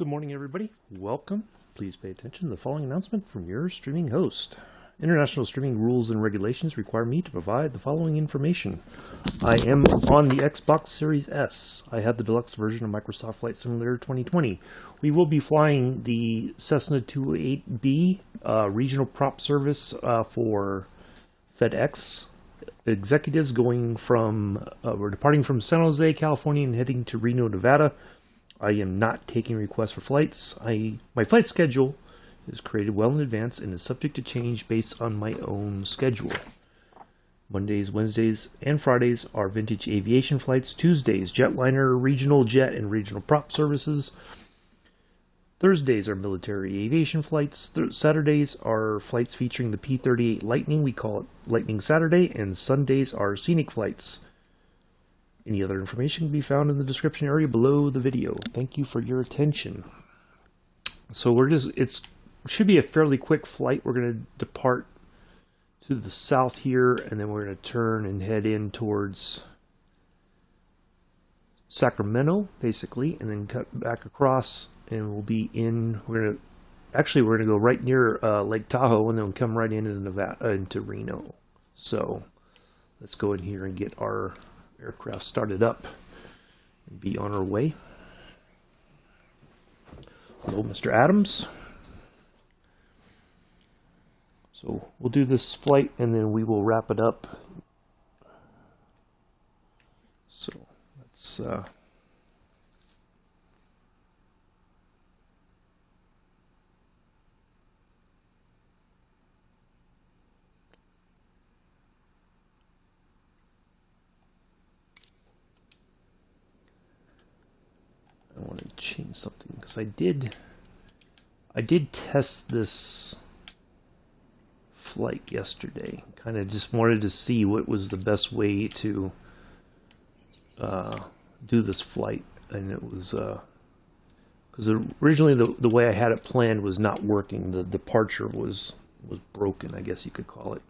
Good morning, everybody. Welcome. Please pay attention to the following announcement from your streaming host. International streaming rules and regulations require me to provide the following information. I am on the Xbox Series S. I have the deluxe version of Microsoft Flight Simulator 2020. We will be flying the Cessna 208B regional prop service for FedEx executives we're departing from San Jose, California and heading to Reno, Nevada. I am not taking requests for flights. My flight schedule is created well in advance and is subject to change based on my own schedule. Mondays, Wednesdays, and Fridays are vintage aviation flights. Tuesdays, jetliner, regional jet, and regional prop services. Thursdays are military aviation flights. Saturdays are flights featuring the P-38 Lightning. We call it Lightning Saturday. And Sundays are scenic flights. Any other information can be found in the description area below the video. Thank you for your attention. So it should be a fairly quick flight. We're going to depart to the south here, and then we're going to turn and head in towards Sacramento, basically, and then cut back across, and we'll be in. We're going to go right near Lake Tahoe, and then we'll come right into Nevada, into Reno. So let's go in here and get our aircraft started up and be on our way. Hello, Mr. Adams. So we'll do this flight and then we will wrap it up. So let's I want to change something because I did test this flight yesterday. Kind of just wanted to see what was the best way to do this flight, and it was because originally the way I had it planned was not working. The departure was broken, I guess you could call it.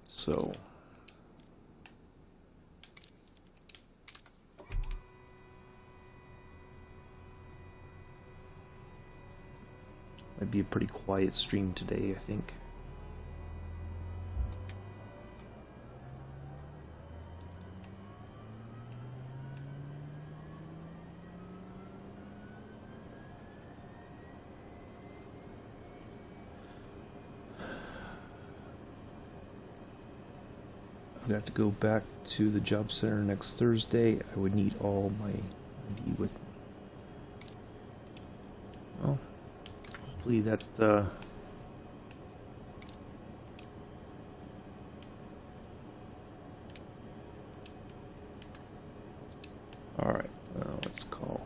So might be a pretty quiet stream today, I think. I'm going to have to go back to the job center next Thursday. I would need all my ID with me. Well, hopefully that all right, let's call.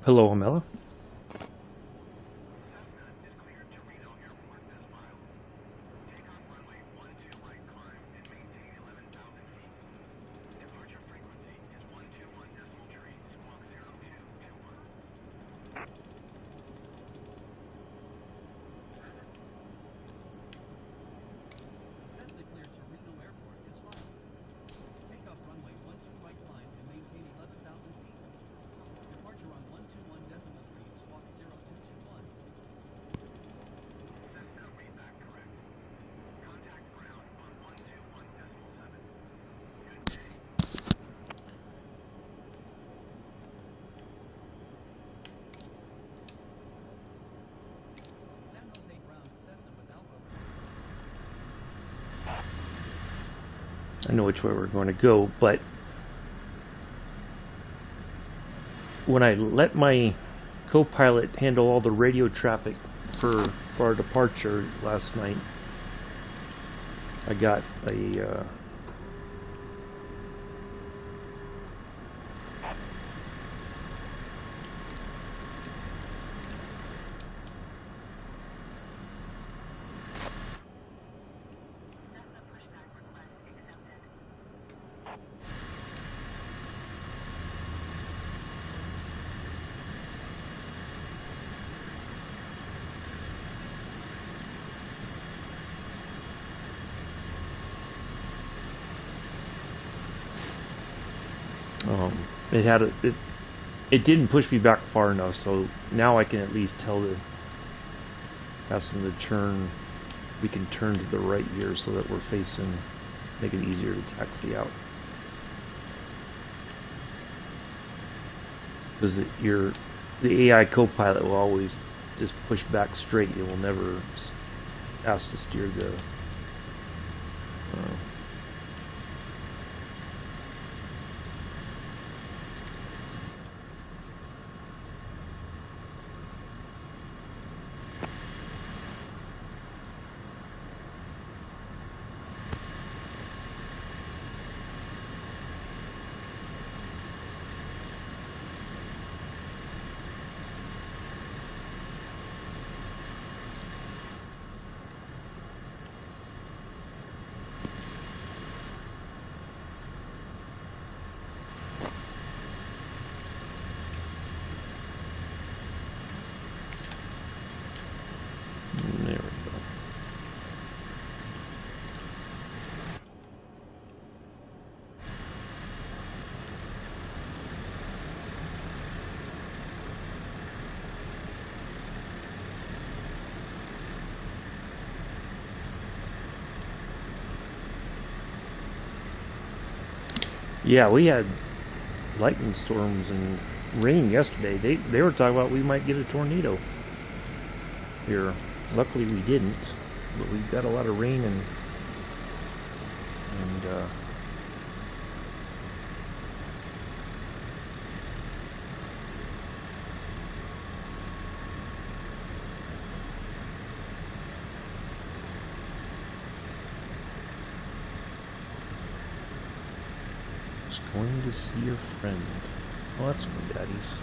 Hello, Amela. I know which way we're going to go, but when I let my co-pilot handle all the radio traffic for our departure last night, I got a it had it didn't push me back far enough, so now I can at least tell the ask them to turn. We can turn to the right here so that we're facing, make it easier to taxi out. Because the AI co-pilot will always just push back straight. It will never ask to steer the there we go. Yeah, we had lightning storms and rain yesterday. They were talking about we might get a tornado here. Luckily we didn't, but we got a lot of rain and just going to see your friend. Well, that's my daddy's.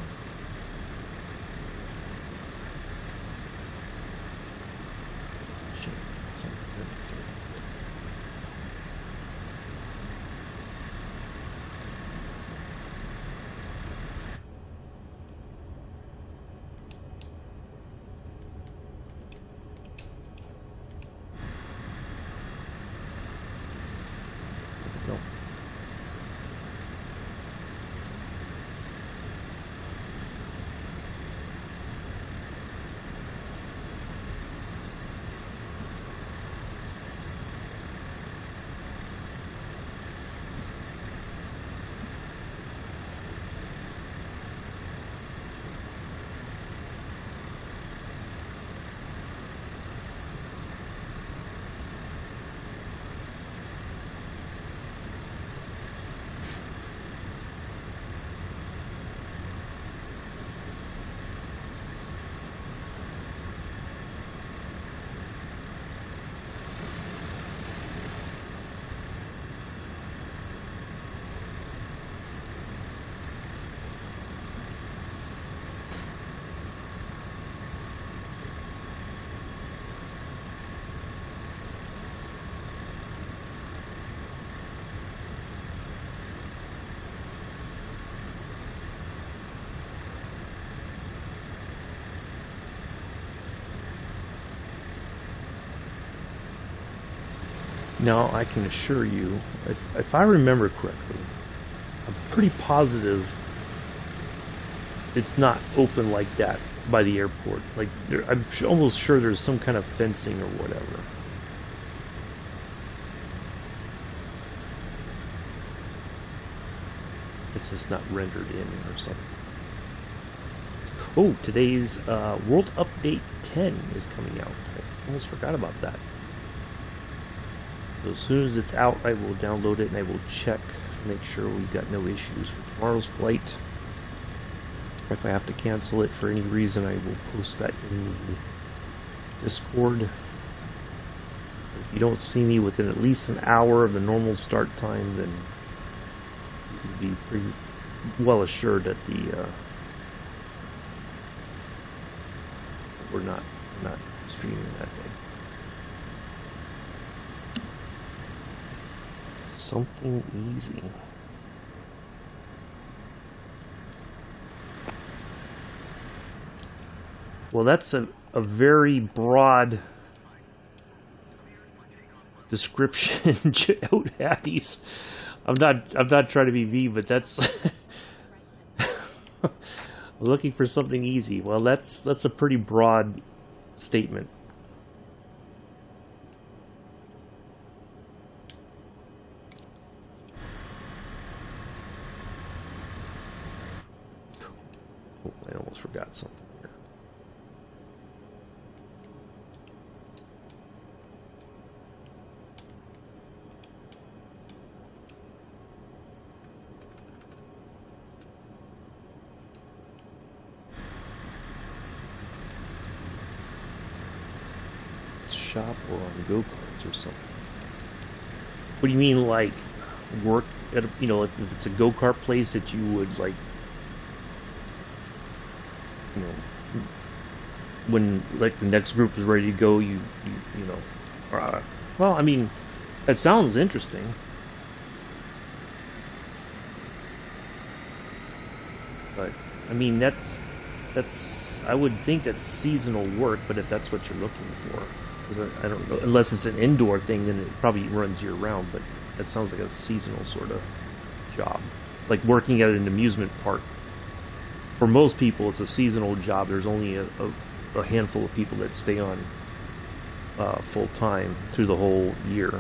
Now, I can assure you, if I remember correctly, I'm pretty positive it's not open like that by the airport. Like, I'm almost sure there's some kind of fencing or whatever. It's just not rendered in or something. Oh, today's World Update 10 is coming out. I almost forgot about that. So as soon as it's out, I will download it and I will check, make sure we've got no issues for tomorrow's flight. If I have to cancel it for any reason, I will post that in the Discord. If you don't see me within at least an hour of the normal start time, then you can be pretty well assured that we're not streaming that day. Something easy. Well, that's a very broad description, Joe Daddies. I'm not trying to be mean, but that's Looking for something easy. Well, that's a pretty broad statement. Oh, I almost forgot something here. Shop or on go-karts or something. What do you mean, like work at a, if it's a go-kart place that you would like, when like the next group is ready to go, you know. Well, I mean, that sounds interesting. But I mean, that's I would think that's seasonal work, but if that's what you're looking for. I don't know, unless it's an indoor thing, then it probably runs year round, but that sounds like a seasonal sort of job. Like working at an amusement park. For most people, it's a seasonal job. There's only a handful of people that stay on full time through the whole year.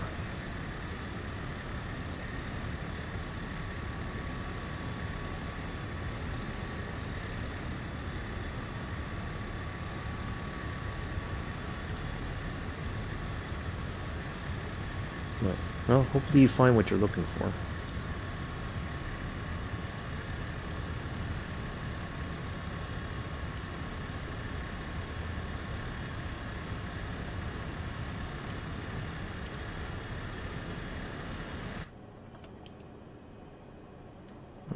Well, hopefully you find what you're looking for.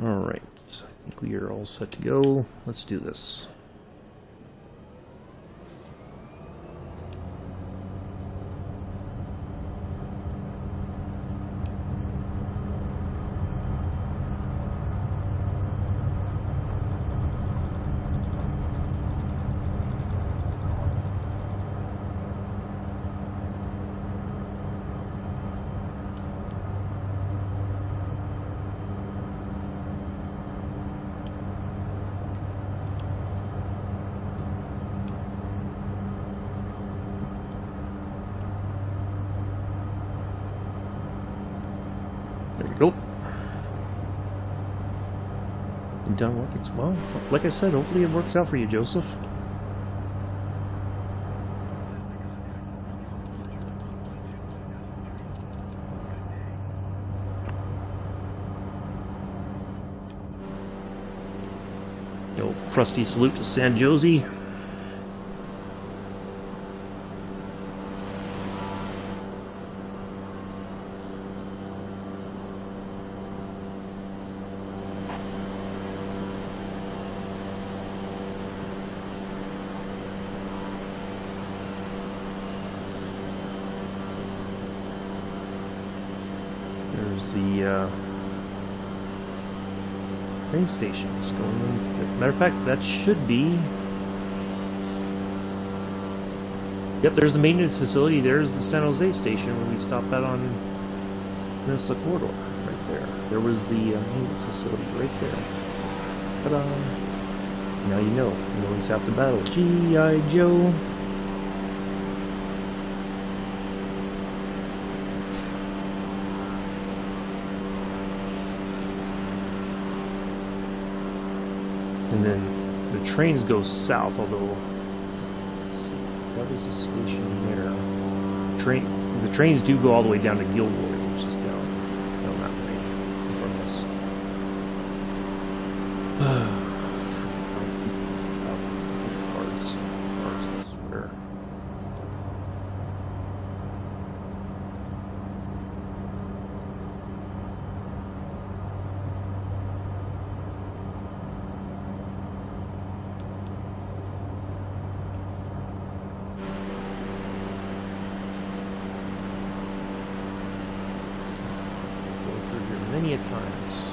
Alright, so I think we are all set to go. Let's do this. There you go. You done working? Well, like I said, hopefully it works out for you, Joseph. No crusty salute to San Jose. There's the train stations going into the... Matter of fact, that should be... Yep, there's the maintenance facility. There's the San Jose station when we stop out on Peninsula Corridor. Right there. There was the maintenance facility right there. Ta-da! Now you know. You know it's after battle. G.I. Joe. And then the trains go south, although let's see, what is the station there? The trains do go all the way down to Gilroy, which is down that way from us. Cars, I swear. Many a times.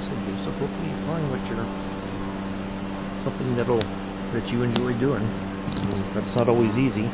said, so hopefully you find what you're something that you enjoy doing. I mean, that's not always easy.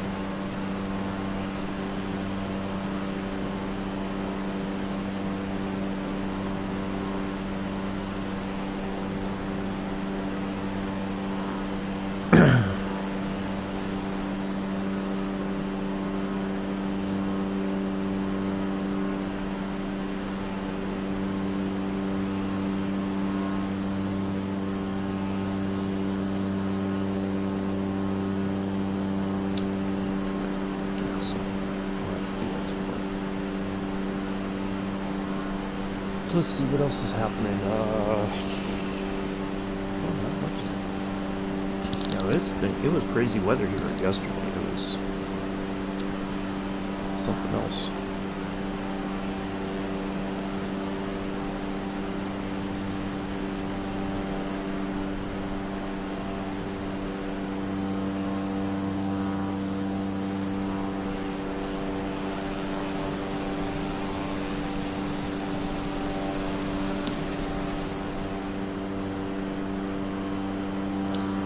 So let's see what else is happening. It was crazy weather here yesterday. It was something else.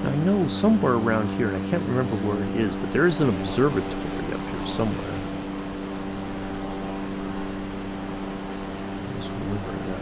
I know somewhere around here, and I can't remember where it is, but there is an observatory up here somewhere. I just remember that.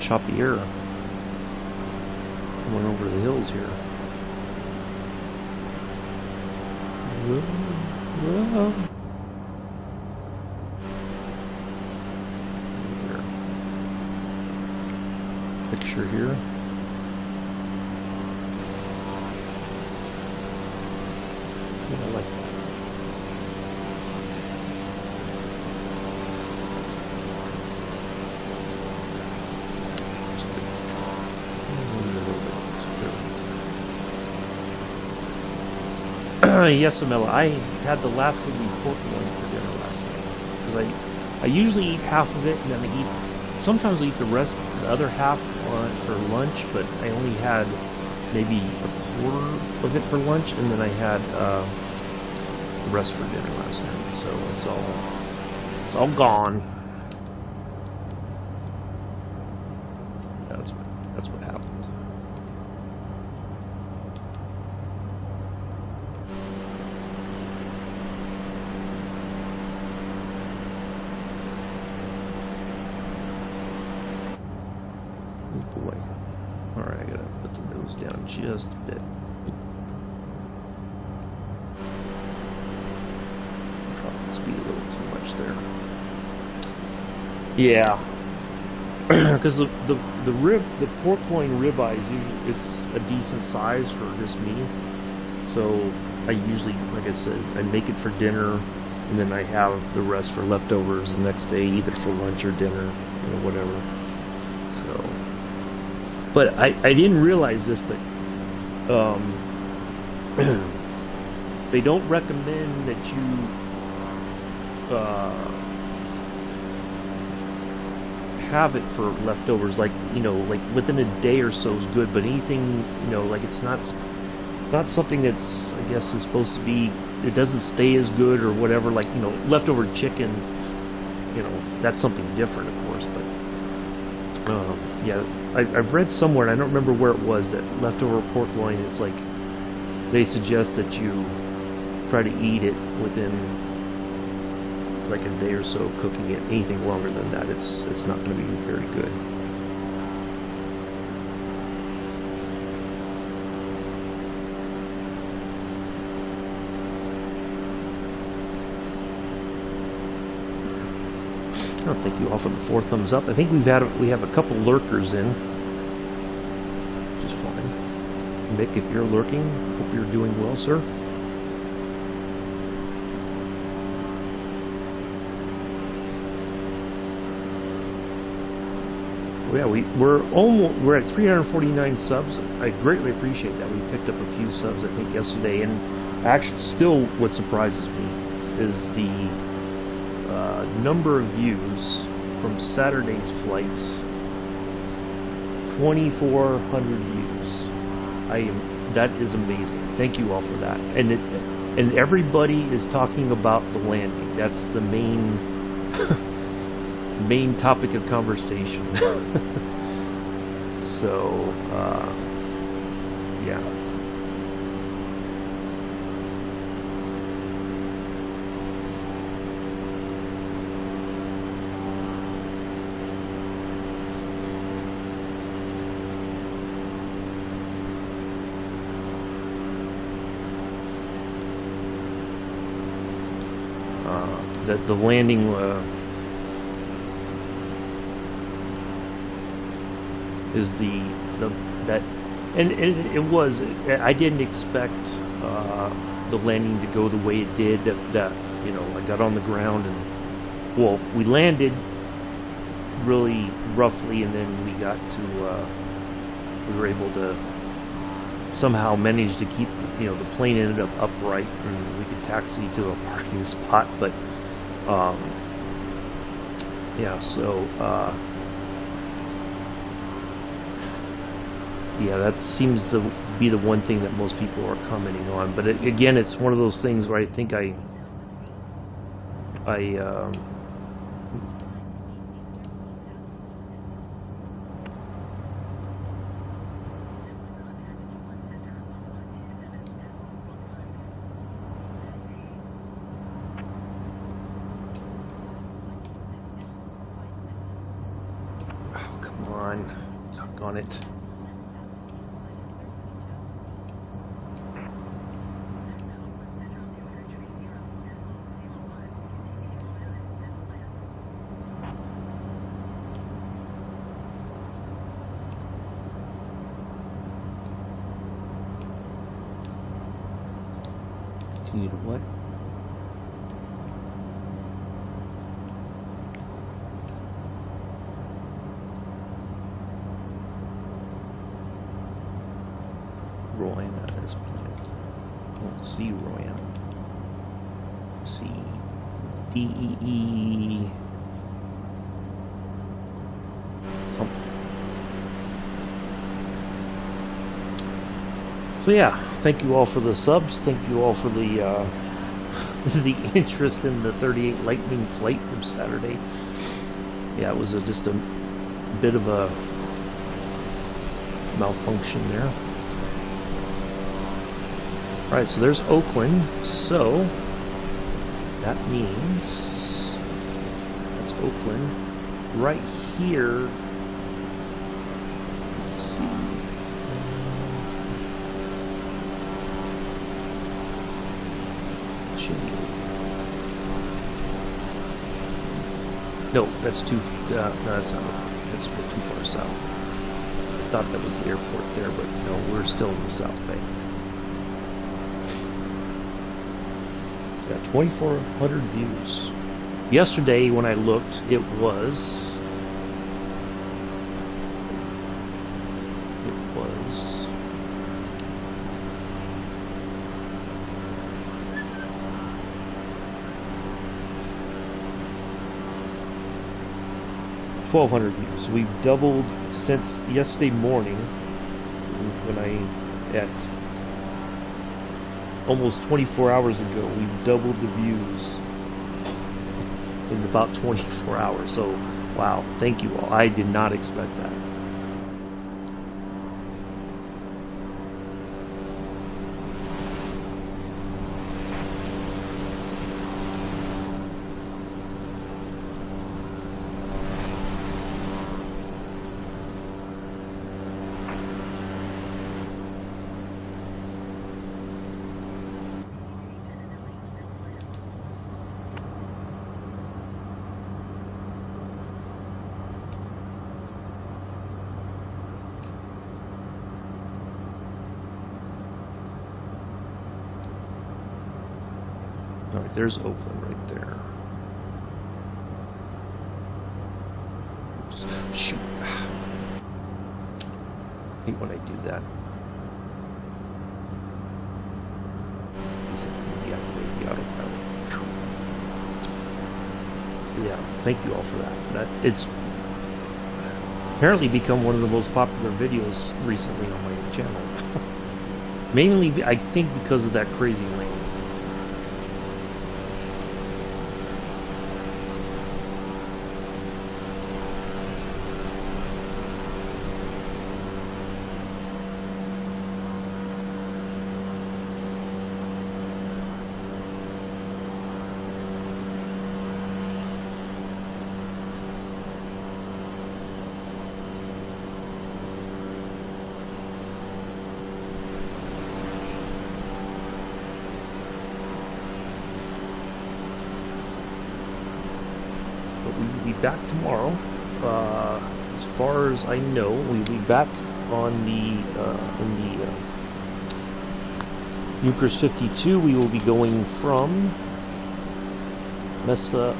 Choppy air going over the hills here. Whoa, whoa. Here. Picture here. Yeah, I like that. Yes, Amela, I had the last of the pork loin for dinner last night. Because I usually eat half of it, and then sometimes I eat the rest, the other half for lunch, but I only had maybe a quarter of it for lunch, and then I had the rest for dinner last night. So it's all gone. That's what happened. Oh boy. Alright, I gotta put the nose down just a bit. Dropping speed a little too much there. Yeah. Because the pork loin ribeye is usually, it's a decent size for this meat. So I usually, like I said, I make it for dinner, and then I have the rest for leftovers the next day, either for lunch or dinner, whatever. So, but I didn't realize this, but they don't recommend that you have it for leftovers, like within a day or so is good, but anything, like it's not something that's, I guess, is supposed to be, it doesn't stay as good or whatever, like, leftover chicken, that's something different, of course, but yeah, I've read somewhere, and I don't remember where it was, that leftover pork loin is like, they suggest that you try to eat it within like a day or so of cooking it. Anything longer than that, it's not going to be very good. Oh, thank you all for the 4 thumbs up. I think we have a couple lurkers in, which is fine. Mick, if you're lurking, hope you're doing well, sir. Yeah, we're at 349 subs. I greatly appreciate that. We picked up a few subs, I think, yesterday, and actually, still, what surprises me is the number of views from Saturday's flights. 2,400 views. That is amazing. Thank you all for that. And everybody is talking about the landing. That's the main main topic of conversation. So, yeah. The landing is and it was. I didn't expect the landing to go the way it did. That you know, I got on the ground and we landed really roughly, and then we got to we were able to somehow manage to keep, you know, the plane ended up upright and we could taxi to a parking spot, but yeah, so yeah, that seems to be the one thing that most people are commenting on. But again, it's one of those things where I think oh, come on, talk on it. Continue to what? Royan at this point. I don't see Royan. Let's see. DEE. Something. So yeah, thank you all for the subs. Thank you all for the the interest in the 38 Lightning flight from Saturday. Yeah, it was just a bit of a malfunction there. Alright, so there's Oakland. So that means that's Oakland. Right here, let's see. No, that's too. No, that's not. That's too far south. I thought that was the airport there, but no, we're still in the South Bay. Got 2,400 views. Yesterday, when I looked, it was 1,200 views. We've doubled since yesterday morning, when at almost 24 hours ago, we've doubled the views in about 24 hours. So, wow, thank you all. I did not expect that. All right, there's Oakland right there. Oops. Shoot. hate when I do that. Deactivate the autopilot. Yeah, thank you all for that. It's apparently become one of the most popular videos recently on my channel. Mainly, I think, because of that crazy lane. We will be back tomorrow. As far as I know, we will be back on the in the Nukers 52. We will be going from Mersa,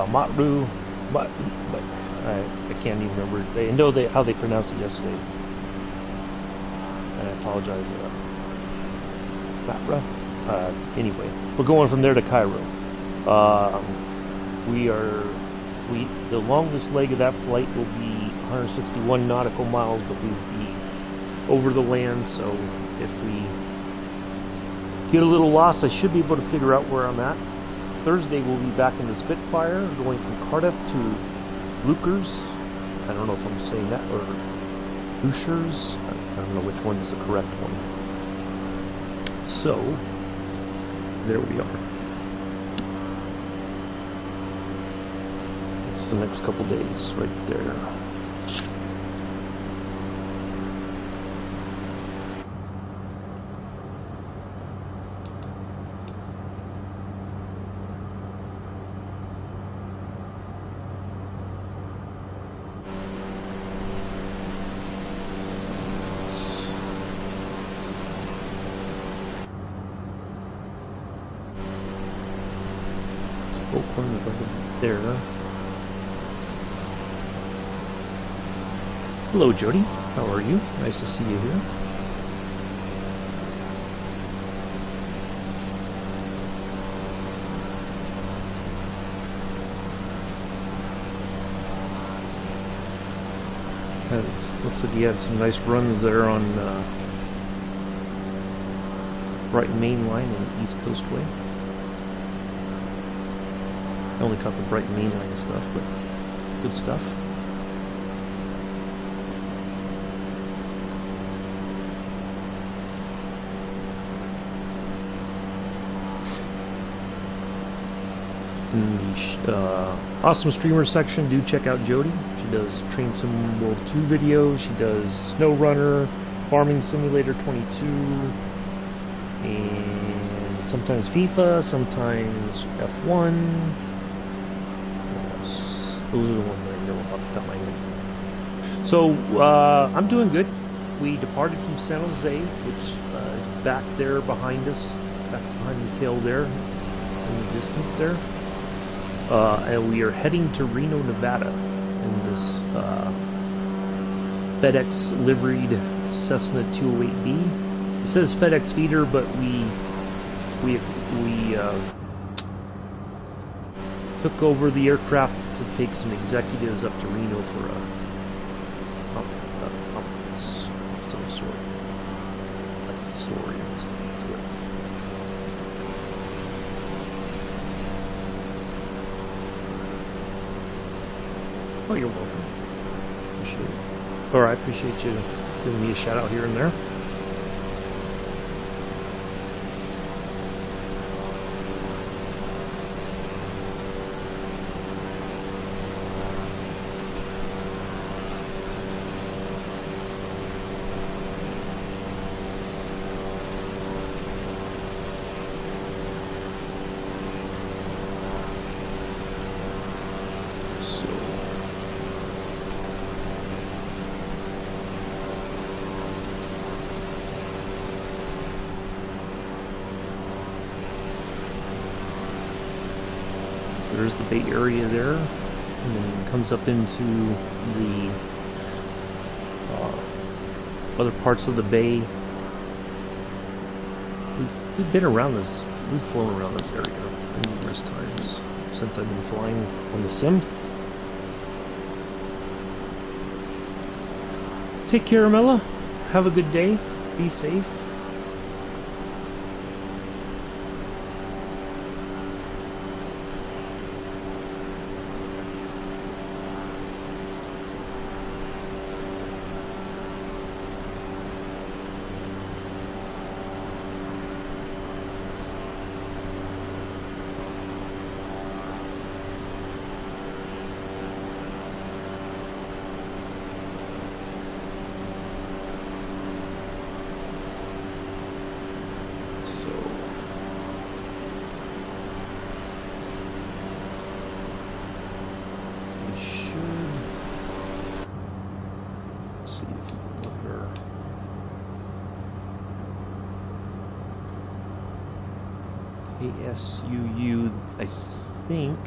Matru, but I can't even remember. They know how they pronounced it yesterday. I apologize. Anyway, we're going from there to Cairo. The longest leg of that flight will be 161 nautical miles, but we will be over the land. So if we get a little lost, I should be able to figure out where I'm at. Thursday we'll be back in the Spitfire, going from Cardiff to Lukers. I don't know if I'm saying that, or Lushers. I don't know which one is the correct one. So, there we are. It's the next couple days right there. There. Hello, Jody. How are you? Nice to see you here. Looks like you had some nice runs there on Brighton Main Line and East Coast Way. I only caught the Brighton Main Line stuff, but good stuff. In the awesome streamer section, do check out Jody. She does Train Sim World 2 videos. She does Snow Runner, Farming Simulator 22, and sometimes FIFA, sometimes F1. Those are the ones that I know off the top of my head. So, I'm doing good. We departed from San Jose, which is back there behind us, back behind the tail there, in the distance there. And we are heading to Reno, Nevada, in this FedEx liveried Cessna 208B. It says FedEx feeder, but we took over the aircraft to take some executives up to Reno for a conference of some sort. That's the story I'm sticking to it. Oh, you're welcome. Appreciate it. Or I appreciate you giving me a shout out here and there. There's the bay area there, and then it comes up into the other parts of the bay. We've been around this, we've flown around this area numerous times since I've been flying on the sim. Take care, Mella. Have a good day. Be safe. ASUU, I think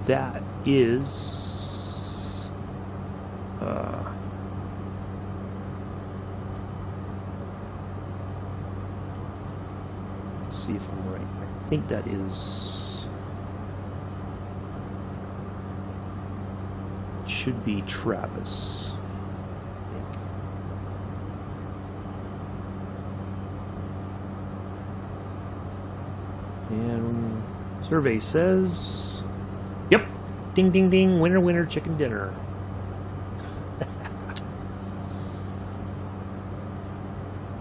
that is let's see if I'm right. I think that is, should be Travis. And survey says, yep, ding ding ding, winner winner chicken dinner.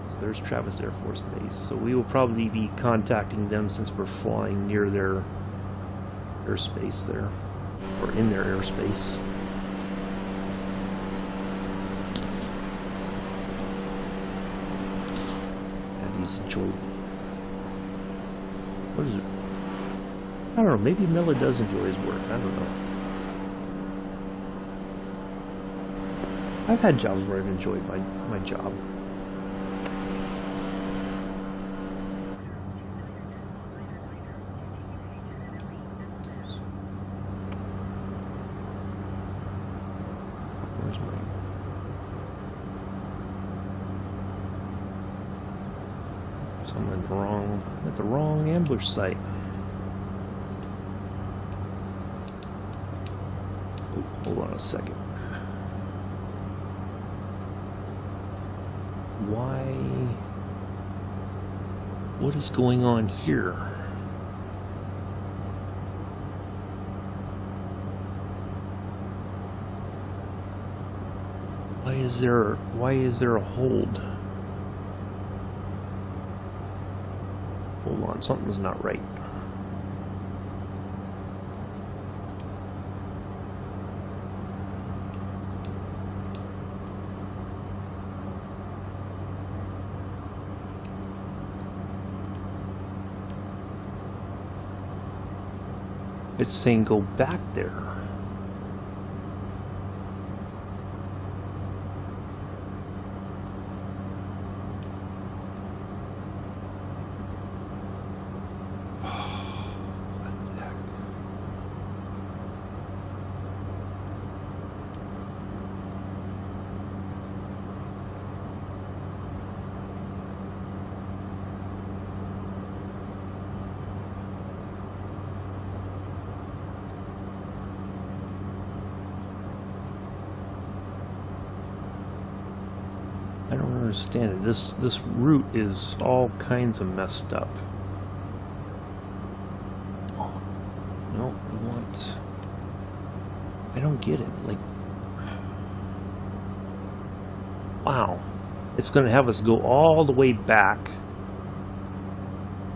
So there's Travis Air Force Base. So we will probably be contacting them since we're flying near their airspace there, or in their airspace. And he's enjoying. What is it? I don't know, maybe Mella does enjoy his work, I don't know. I've had jobs where I've enjoyed my job. Where's my... So I'm at the wrong ambush site. Oh, hold on a second. Why? What is going on here? Why is there a hold? Hold on, something's not right. It's saying go back there. I don't understand it. This route is all kinds of messed up. Oh, no, we want... I don't get it. Like, wow. It's going to have us go all the way back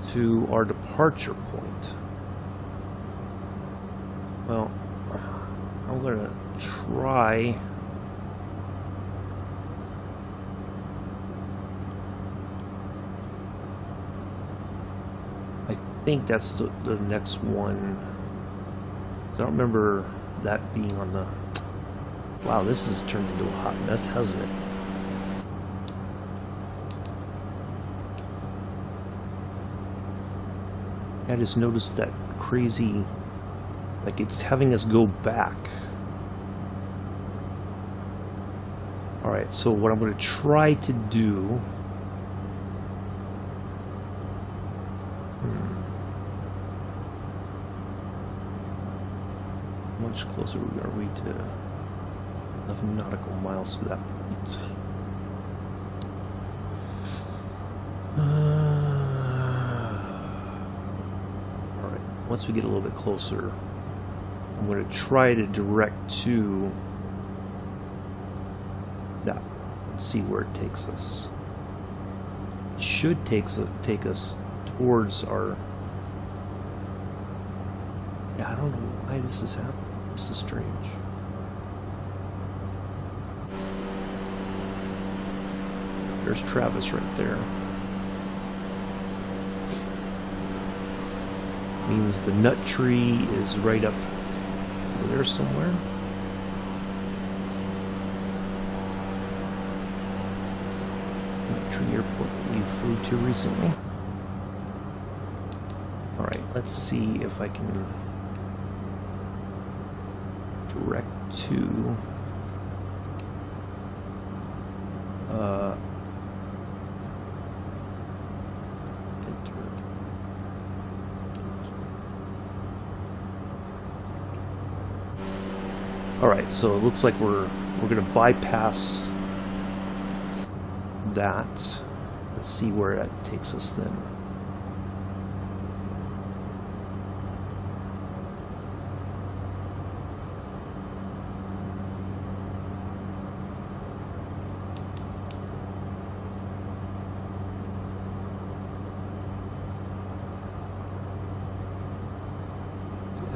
to our departure point. Well, I'm going to try... I think that's the next one. I don't remember that being on the... Wow, this has turned into a hot mess, hasn't it? I just noticed that crazy, like it's having us go back. Alright, so what I'm going to try to do... How much closer are we to 11 nautical miles to that point? Alright, once we get a little bit closer, I'm going to try to direct to that and see where it takes us. It should take us towards our... Yeah, I don't know why this is happening. This is strange. There's Travis right there. Means the nut tree is right up over there somewhere. Nut tree airport we flew to recently. Alright, let's see if I can direct to enter. Alright, so it looks like we're gonna bypass that. Let's see where that takes us then.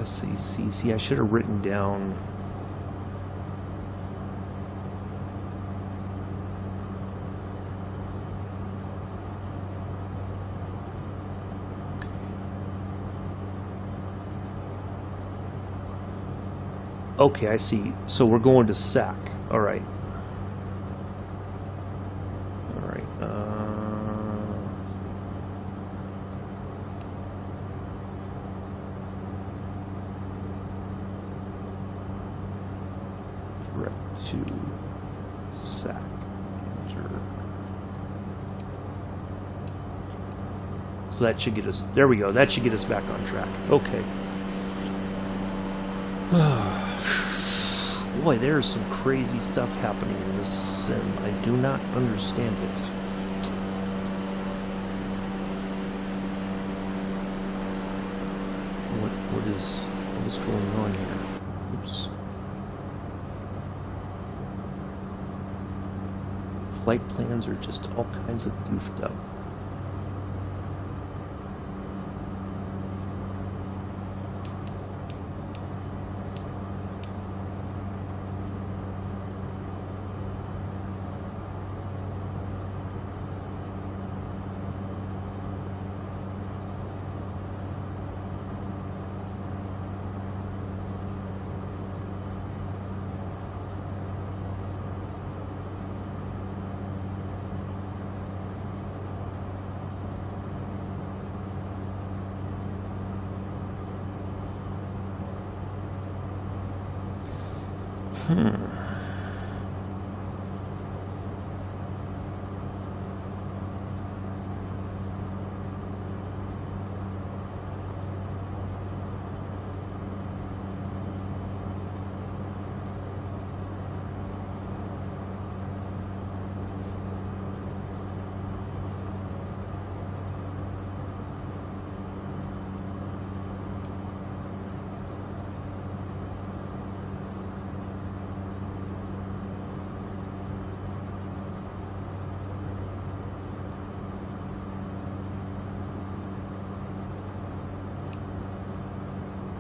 SAC. See, I should have written down. Okay, I see. So we're going to SAC. All right. All right. Direct to SAC. Enter. So that should get us. There we go. That should get us back on track. Okay. Boy, there's some crazy stuff happening in this sim. I do not understand it. What is going on here? Oops. Flight plans are just all kinds of goofed up.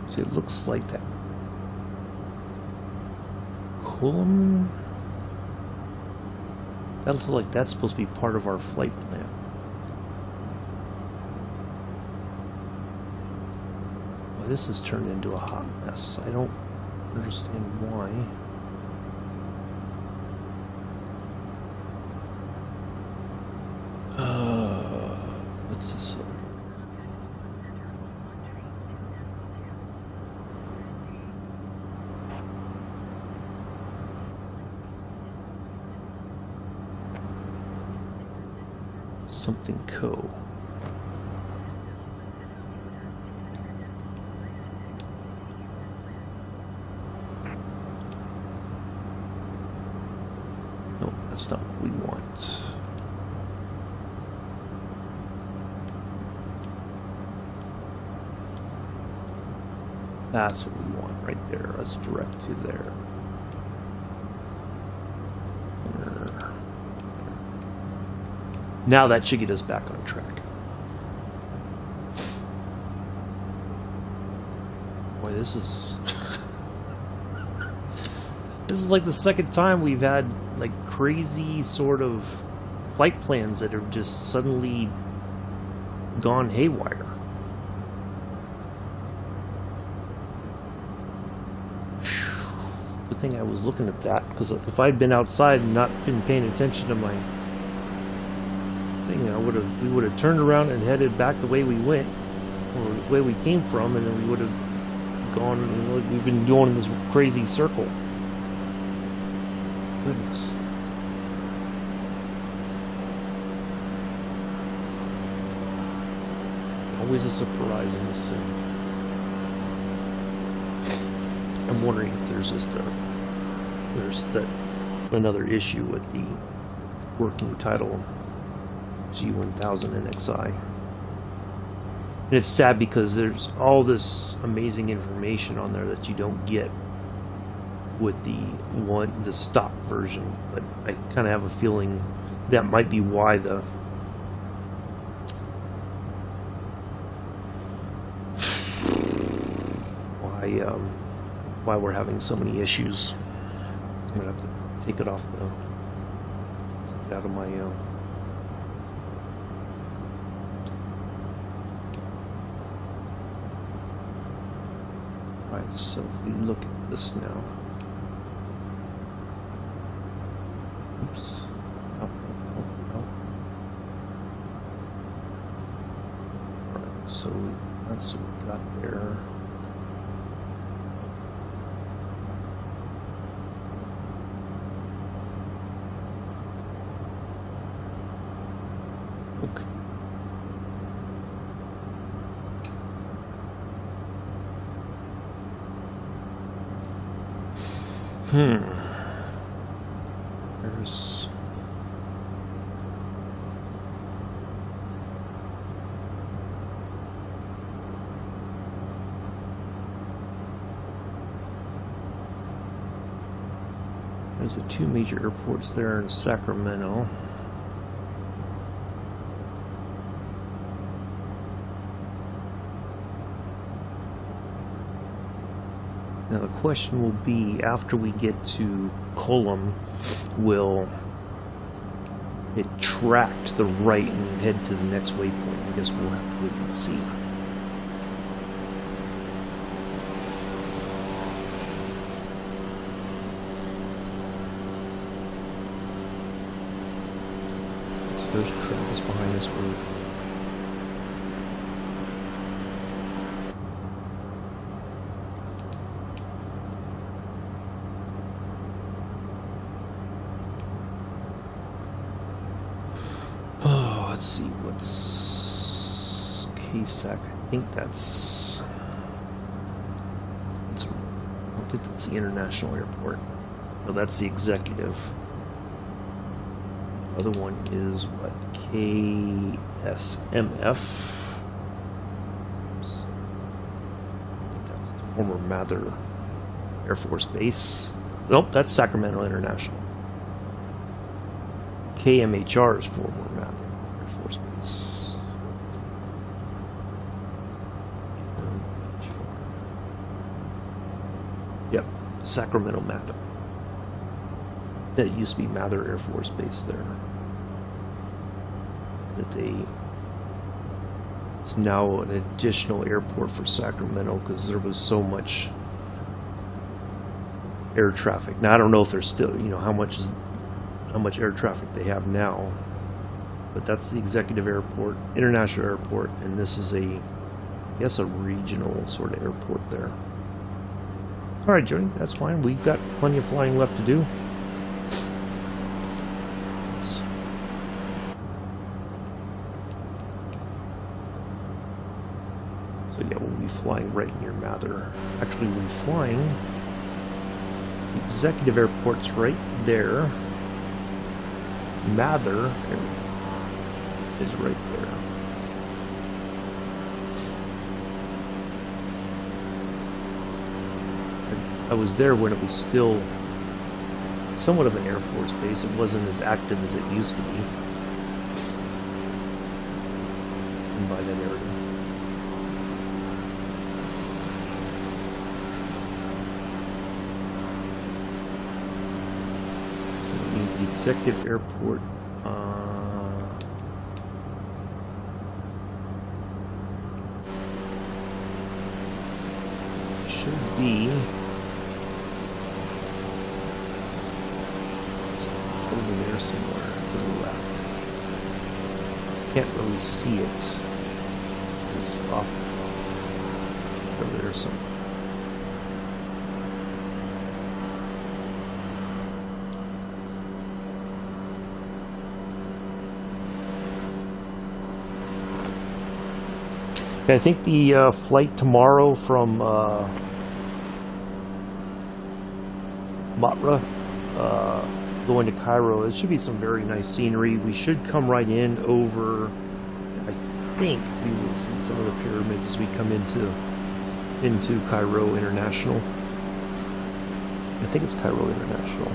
See, it looks like that column. That looks like that's supposed to be part of our flight plan. Well, this has turned into a hot mess. I don't understand why. What's this? something co. No, that's not what we want. That's what we want right there. Let's direct to there. Now that should get us back on track. Boy, this is this is like the second time we've had like crazy sort of flight plans that have just suddenly gone haywire. Good thing I was looking at that, because if I'd been outside and not been paying attention to my thing, we would have turned around and headed back the way we went, or the way we came from, and then we would have gone, like we've been doing this crazy circle. Goodness. Always a surprise in this thing. I'm wondering if there's just another issue with the working title G1000 NXI. And it's sad because there's all this amazing information on there that you don't get with the stock version. But I kind of have a feeling that might be why why we're having so many issues. I'm gonna have to take it out of my Right, so if we look at this now. Oops. Oh. Alright, so that's what we got there. Okay. There's the two major airports there in Sacramento. Now the question will be, after we get to Colum, will it track to the right and head to the next waypoint? I guess we'll have to wait and see. So there's Travis behind this route. Let's see, what's KSAC? I think that's I don't think that's the international airport. No, that's the executive. The other one is what? KSMF. Oops. I think that's the former Mather Air Force Base. Nope, that's Sacramento International. KMHR is former Mather Air Force Base. Yep, Sacramento Mather. It used to be Mather Air Force Base there. It's now an additional airport for Sacramento because there was so much air traffic. Now I don't know if there's still, how much air traffic they have now, but that's the executive airport, international airport, and this is I guess a regional sort of airport there. All right, Jody, that's fine. We've got plenty of flying left to do. flying right near Mather. Actually, we'll be flying. The executive airport's right there. Mather is right there. I was there when it was still somewhat of an Air Force base. It wasn't as active as it used to be. And by that area. So it means the executive airport should be over there somewhere to the left. Can't really see it. It's off over there somewhere. Okay, I think the flight tomorrow from Matra going to Cairo, it should be some very nice scenery. We should come right in over, I think we will see some of the pyramids as we come into Cairo International. I think it's Cairo International,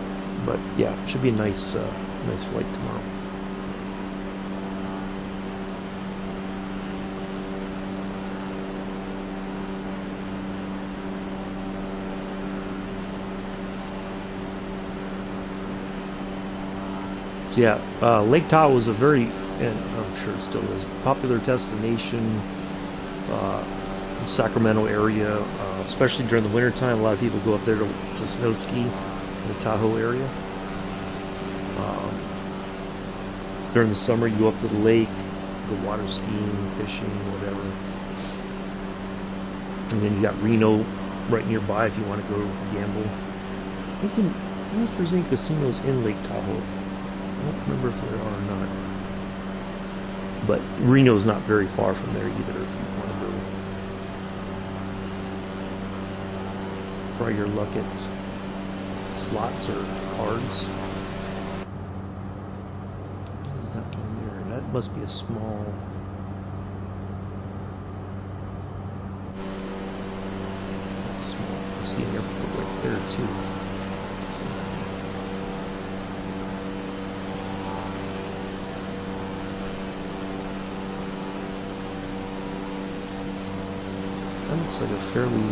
but yeah, it should be a nice nice flight tomorrow. Yeah, Lake Tahoe was a very, and I'm sure it still is, popular destination. The Sacramento area, especially during the wintertime. A lot of people go up there to snow ski in the Tahoe area. During the summer, you go up to the lake, go water skiing, fishing, whatever. And then you got Reno right nearby if you want to go gamble. I don't know if there's any casinos in Lake Tahoe. I don't remember if there are or not. But Reno's not very far from there either if you want to go try your luck at slots or cards. What is that one there? That must be a small... That's a small... I see an airport right there too. That looks like a fairly...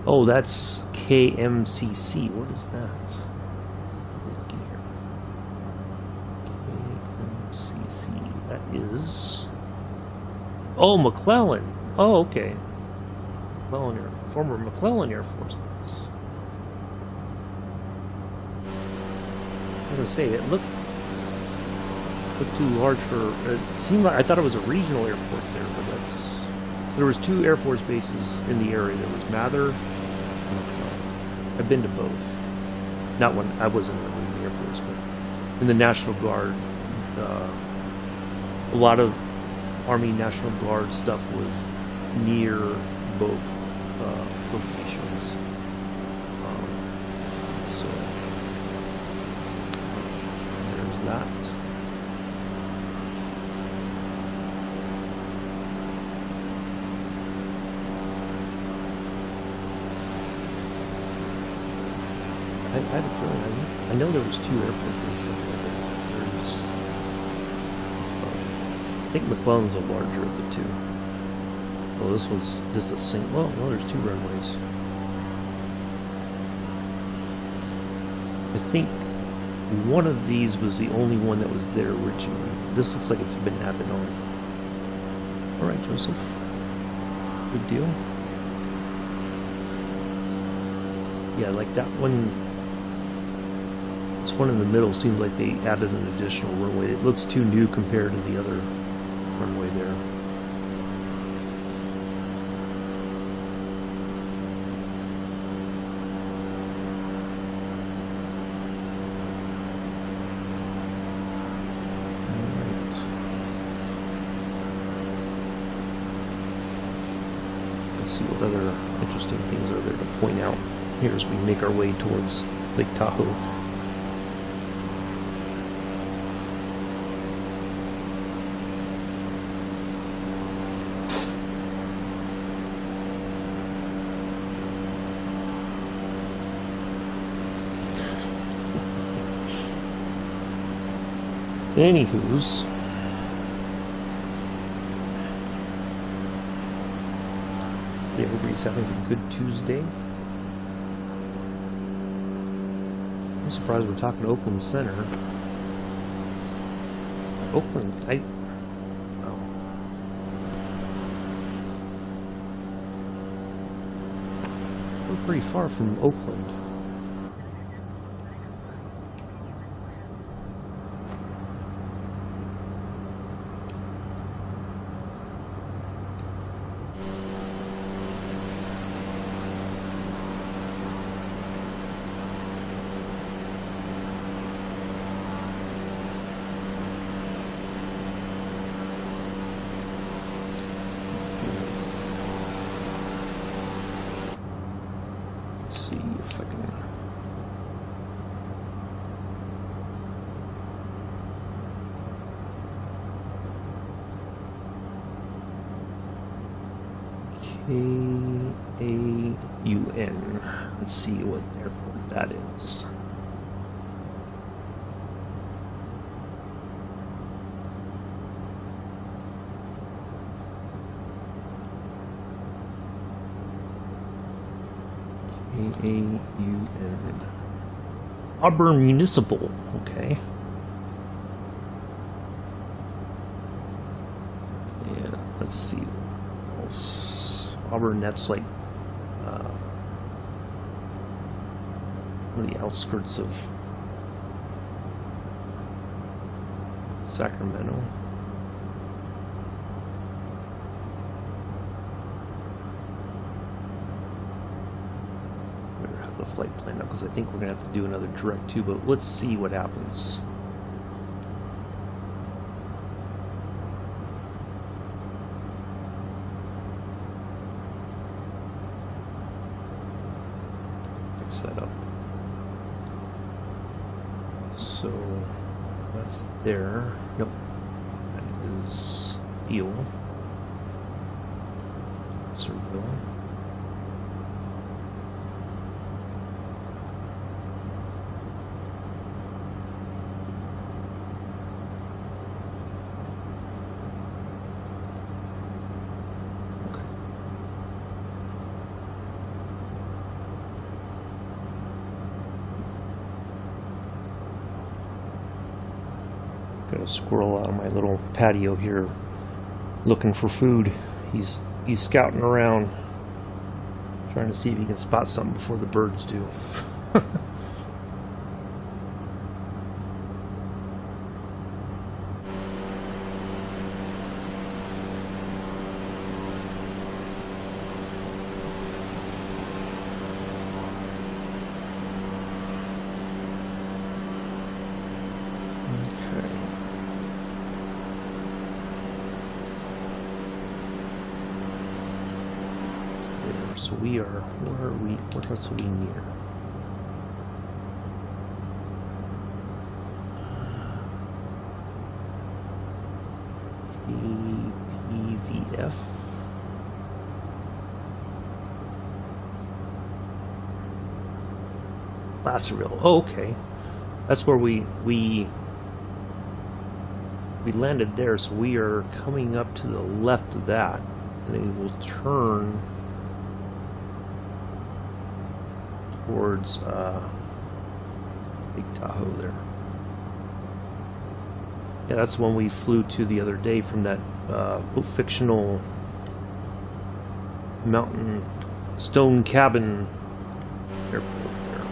Oh, that's KMCC. What is that? Looking here. KMCC. That is... Oh, McClellan. Oh, okay. McClellan former McClellan Air Force Base. I was gonna say, it looked too large for... It seemed like... I thought it was a regional airport there, but that's... So there was two Air Force bases in the area. There was Mather and McClellan. I've been to both. Not when I wasn't in the Air Force, but in the National Guard. A lot of Army National Guard stuff was near both locations. So there's that. I had a feeling, I know there was two Air Force bases up there, but there's, I think McClellan's the larger of the two. Well, this was just a single, well, no, there's two runways. I think one of these was the only one that was there originally. This looks like it's been added on. Alright, Joseph. Good deal. Yeah, like that one. This one in the middle seems like they added an additional runway. It looks too new compared to the other runway there. Alright. Let's see what other interesting things are there to point out here as we make our way towards Lake Tahoe. Anywho's, everybody's having a good Tuesday. I'm surprised we're talking Oakland Center. Oakland, oh. We're pretty far from Oakland. See if I can. K-A-U-N. Let's see what airport that is. A-U-N. Auburn Municipal, okay. Yeah, let's see what else. Auburn, that's like the outskirts of Sacramento. The flight plan up because I think we're gonna have to do another direct too, but let's see what happens. Fix that up. So that's there. Nope. That is Eel. Surville. Got a squirrel out on my little patio here looking for food. He's scouting around trying to see if he can spot something before the birds do. So we are, where are we, what else are we near? KPVF. Placerville. Oh, okay. That's where we landed there, so we are coming up to the left of that, and then we'll turn towards Lake Tahoe there. Yeah, that's one we flew to the other day from that fictional mountain stone cabin airport there.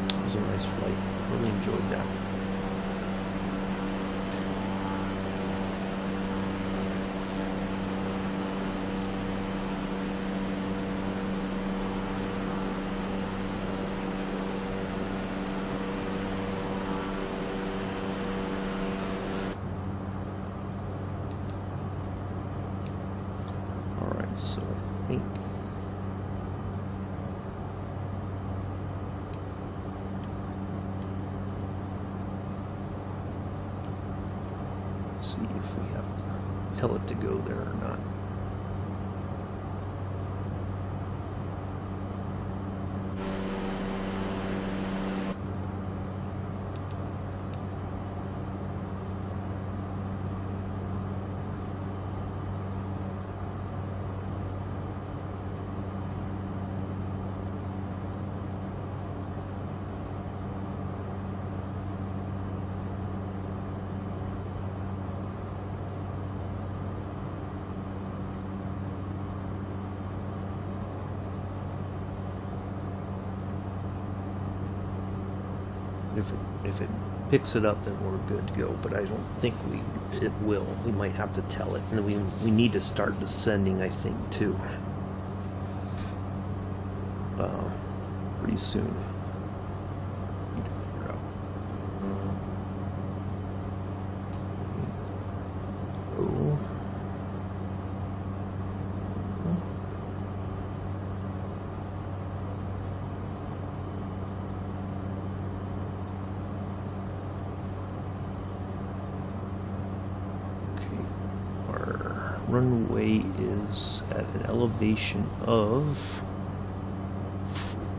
It was a nice flight. Really enjoyed that. so I think let's see if we have to tell it to go there or not. If it picks it up, then we're good to go. But I don't think it will. We might have to tell it, and we need to start descending, I think, too. Pretty soon. Need to figure out. Oh. Runway is at an elevation of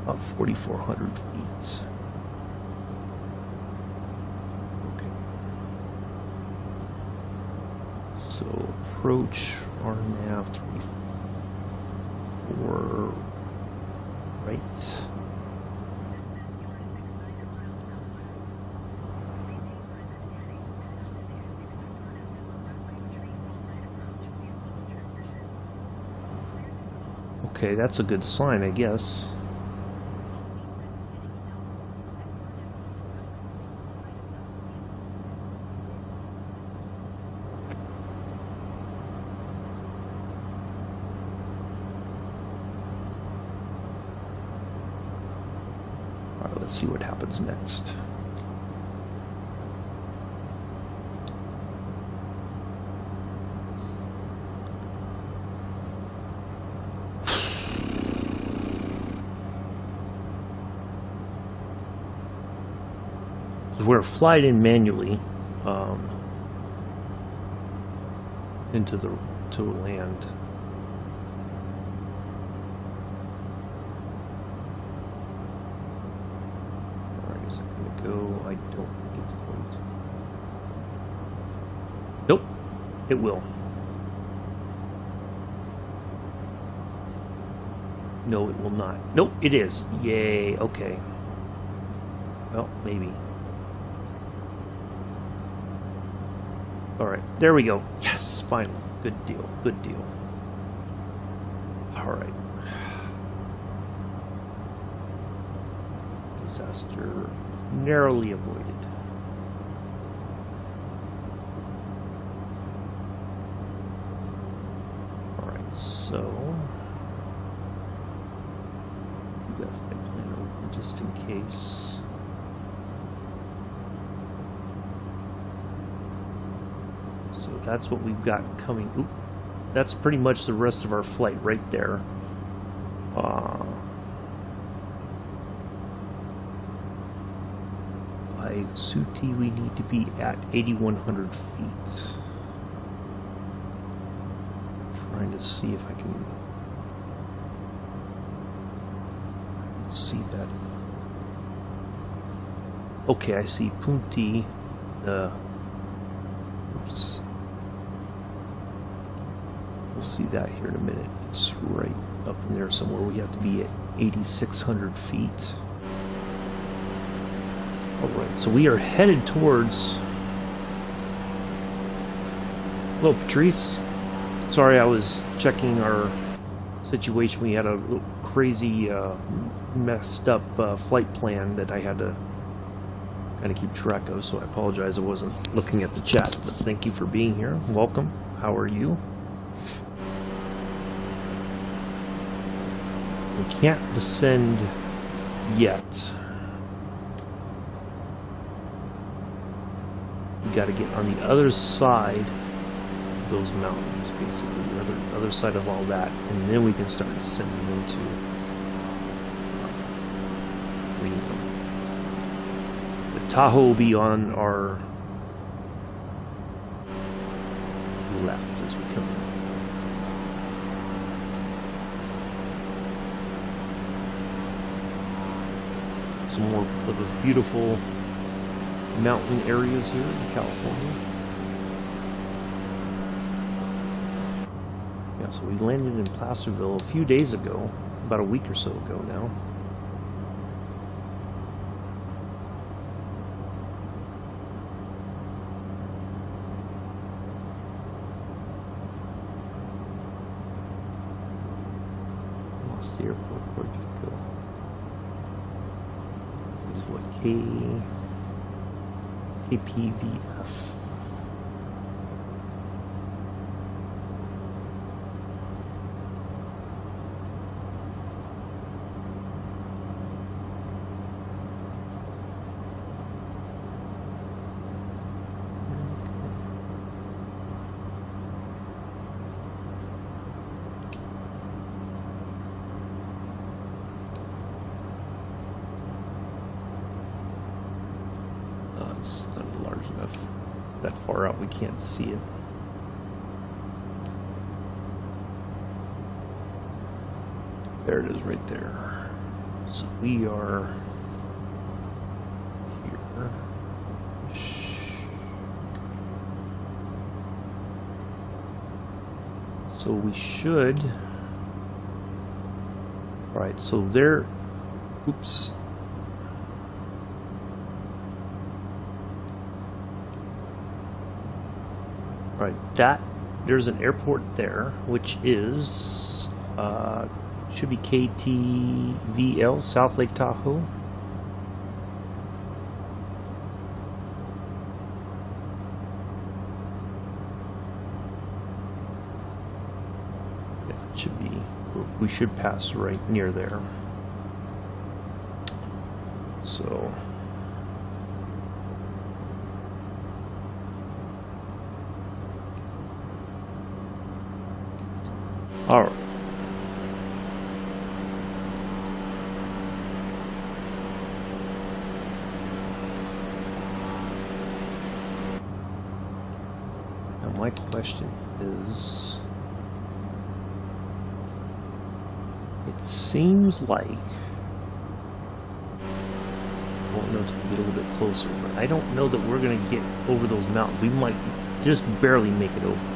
about 4,400 feet. Okay. So approach RNAV 34 right. Okay, that's a good sign, I guess. All right, let's see what happens next. We're flying in manually to land. Alright, is it gonna go? I don't think it's going to. Nope, it will. No, it will not. Nope, it is. Yay, okay. Well, maybe. Alright, there we go. Yes, finally. Good deal, good deal. Alright. Disaster narrowly avoided. Alright, so keep that flight plan open just in case. So that's what we've got coming. Oop, that's pretty much the rest of our flight right there. By Suti, we need to be at 8,100 feet. Trying to see if I can see that. Okay, I see Punti. Oops. We'll see that here in a minute. It's right up in there somewhere. We have to be at 8,600 feet. Alright, so we are headed towards... Hello, Patrice. Sorry, I was checking our situation. We had a crazy, messed up flight plan that I had to kind of keep track of, so I apologize I wasn't looking at the chat. But thank you for being here. Welcome. How are you? We can't descend yet. We got to get on the other side those mountains, basically, the other side of all that, and then we can start descending into Reno. The Tahoe will be on our left as we come in. Some more of the beautiful mountain areas here in California. Yeah, so we landed in Placerville a few days ago, about a week or so ago now. Lost the airport, where'd you go? This is what, KPVF. It's not large enough. That far out we can't see it. There it is right there. So we are here. So we should. Alright, so there. Oops. Right, there's an airport there, which is should be KTVL, South Lake Tahoe. Yeah, it should be. We should pass right near there. So. All right. Now my question is, it seems like, I won't know until we get a little bit closer, but I don't know that we're going to get over those mountains. We might just barely make it over.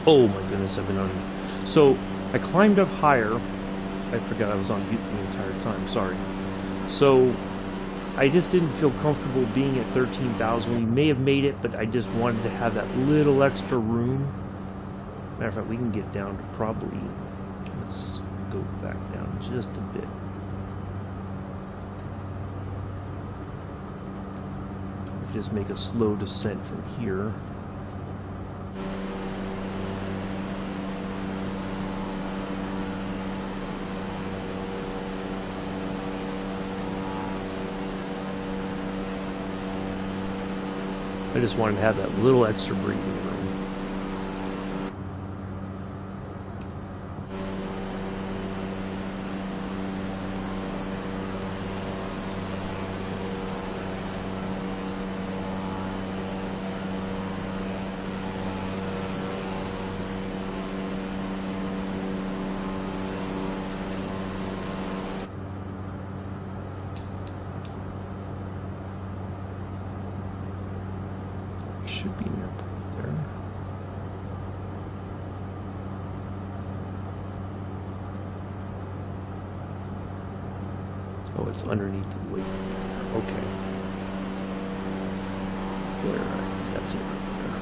Oh my goodness, I've been on. So I climbed up higher. I forgot I was on mute the entire time. Sorry. So I just didn't feel comfortable being at 13,000. We may have made it, but I just wanted to have that little extra room. Matter of fact, we can get down to probably. Let's go back down just a bit. Just make a slow descent from here. I just wanted to have that little extra breathing room. Should be an airport there. Oh, it's underneath the weight. Okay. There, I think that's it right there.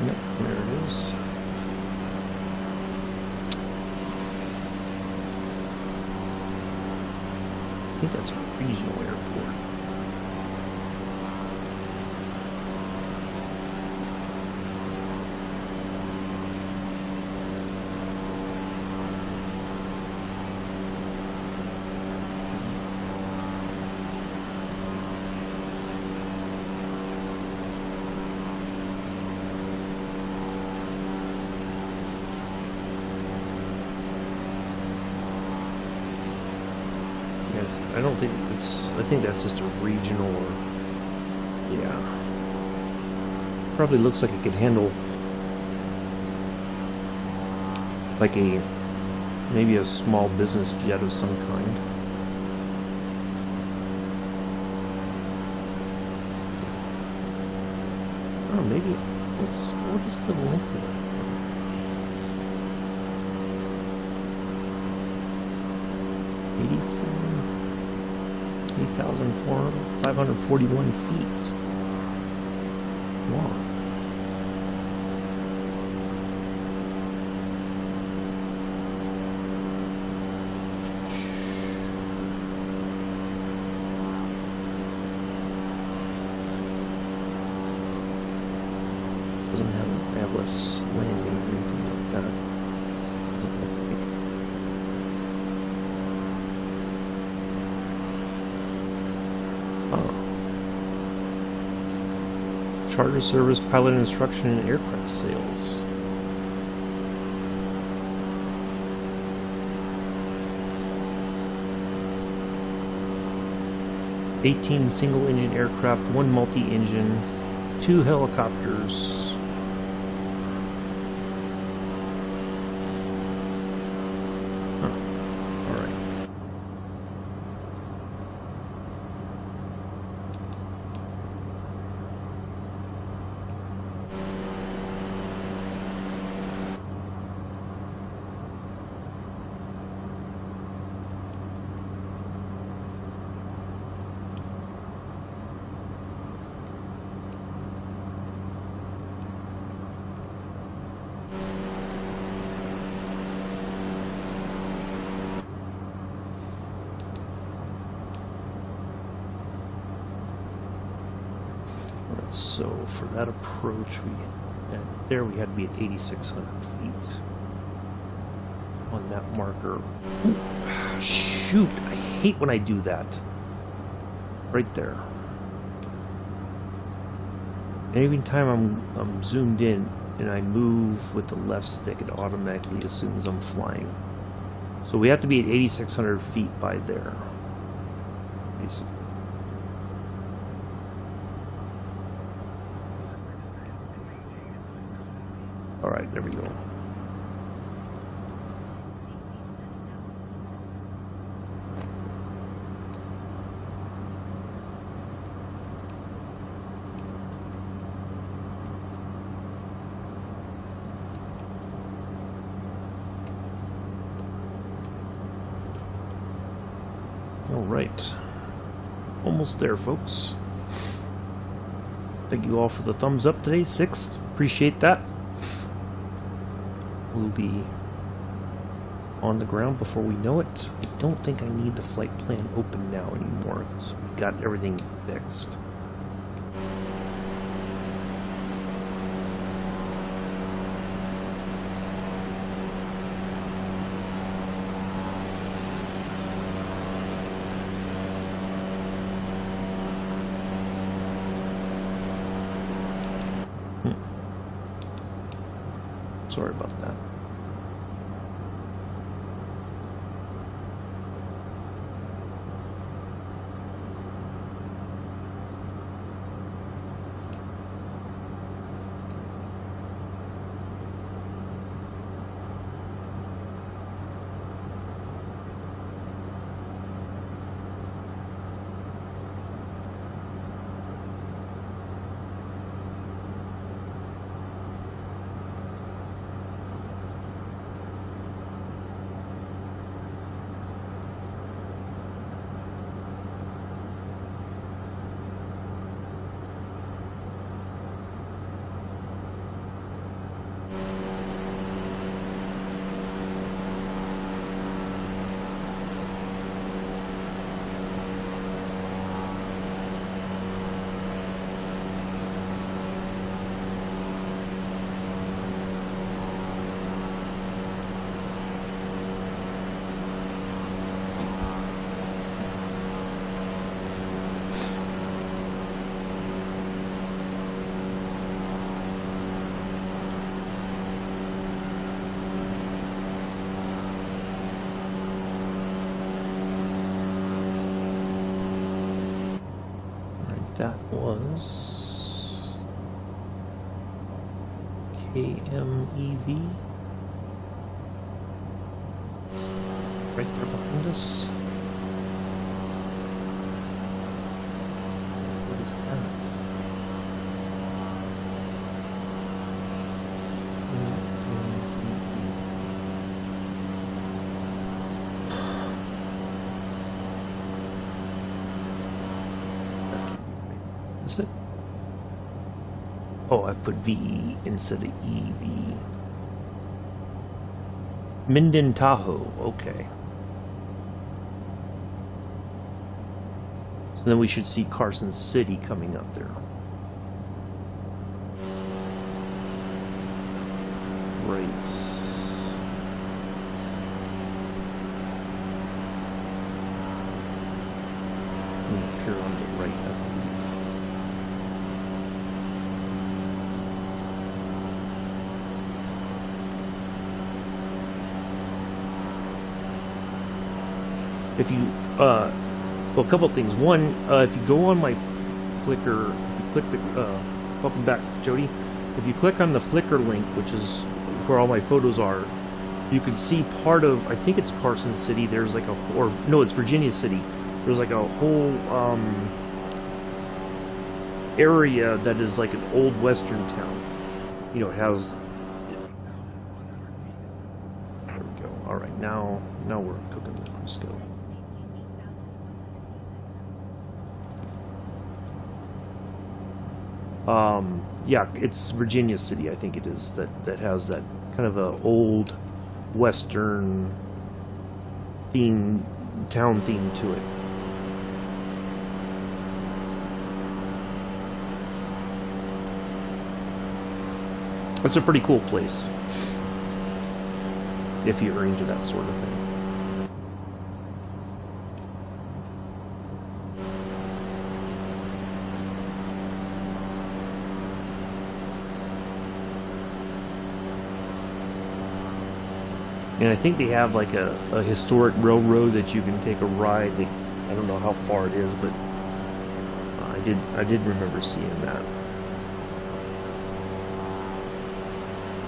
Yep, there it is. I think that's a regional airport. I don't think it's. I think that's just a regional. Or, yeah. Probably looks like it could handle like a maybe a small business jet of some kind. Oh, maybe. What is the length of it? 8,541 feet long. Doesn't have less landing or anything like that. Charter service, pilot instruction, and aircraft sales. $18 single-engine aircraft, 1 multi-engine, 2 helicopters. So for that approach, there we had to be at 8,600 feet on that marker. Ooh, shoot, I hate when I do that. Right there. And every time I'm zoomed in, and I move with the left stick, it automatically assumes I'm flying. So we have to be at 8,600 feet by there. Alright, there we go. Alright. Almost there, folks. Thank you all for the thumbs up today. 6th. Appreciate that. We'll be on the ground before we know it. I don't think I need the flight plan open now anymore, because we got everything fixed. Sorry about that. That was KMEV. Right there behind us. What is that? Is it? Oh, I put VE instead of EV. Minden Tahoe, okay. So then we should see Carson City coming up there. Right. Here on the right, I believe. If you, well, a couple of things. One, if you go on my Flickr, if you click the, welcome back, Jody. If you click on the Flickr link, which is where all my photos are, you can see part of, I think it's Carson City. There's like a, or no, it's Virginia City. There's like a whole area that is like an old western town. You know, it has. There we go. All right, now we're cooking with Crisco. Yeah, it's Virginia City, I think it is, that has that kind of a old western theme, town theme to it. It's a pretty cool place if you're into that sort of thing. And I think they have like a historic railroad that you can take a ride. I don't know how far it is, but I did remember seeing that.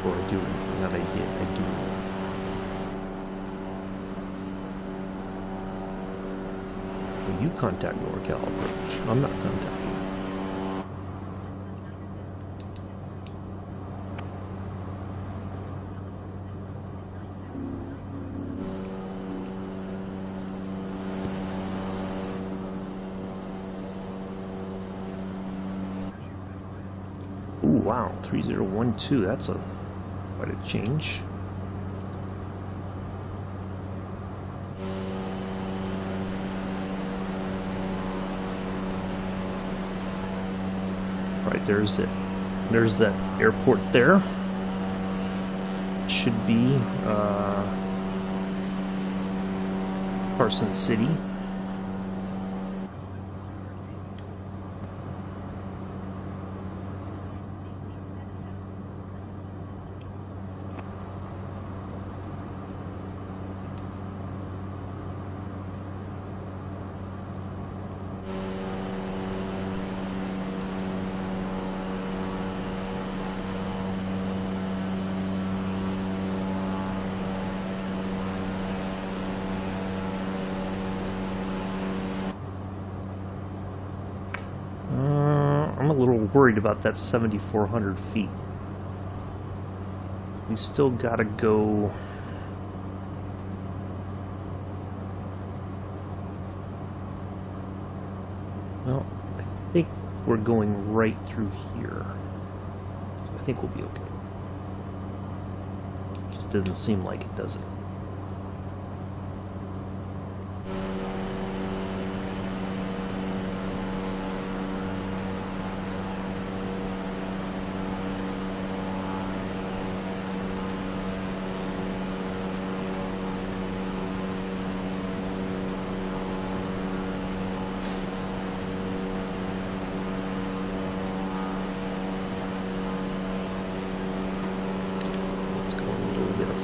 Or I do, not I did, I do. Well, you contact NorCal approach. I'm not contacting. Ooh, wow, 3012, that's quite a change. Right, there's it. There's that airport there. Should be Carson City. I'm a little worried about that 7,400 feet. We still gotta go. Well, I think we're going right through here. So I think we'll be okay. Just doesn't seem like it, does it?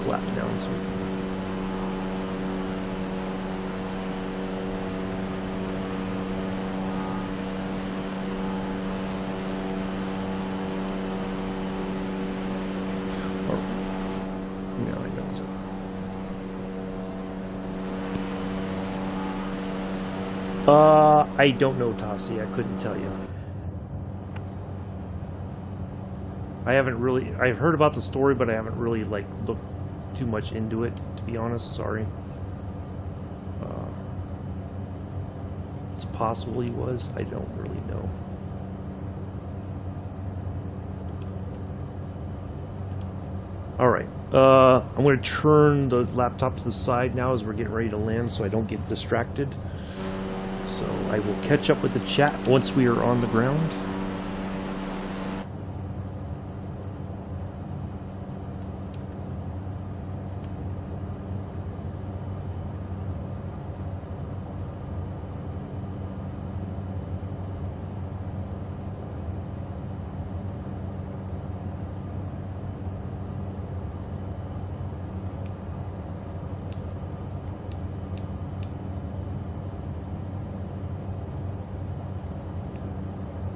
Flat down so we can. Oh, yeah, I know so. I don't know, Tassi. I couldn't tell you. I haven't really. I've heard about the story, but I haven't really like looked too much into it, to be honest. Sorry. It's possible he was. I don't really know. All right. I'm going to turn the laptop to the side now as we're getting ready to land, so I don't get distracted. So I will catch up with the chat once we are on the ground.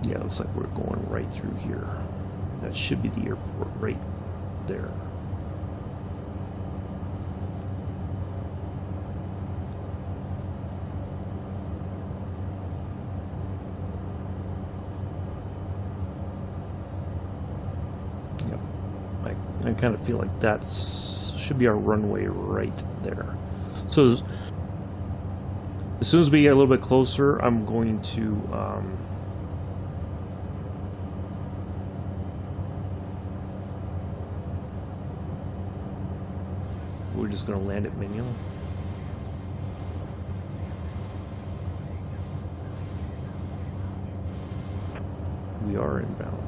Yeah, looks like we're going right through here. That should be the airport right there. Yep. I kind of feel like that should be our runway right there. So as soon as we get a little bit closer, I'm going to we're just going to land at Mignon. We are inbound.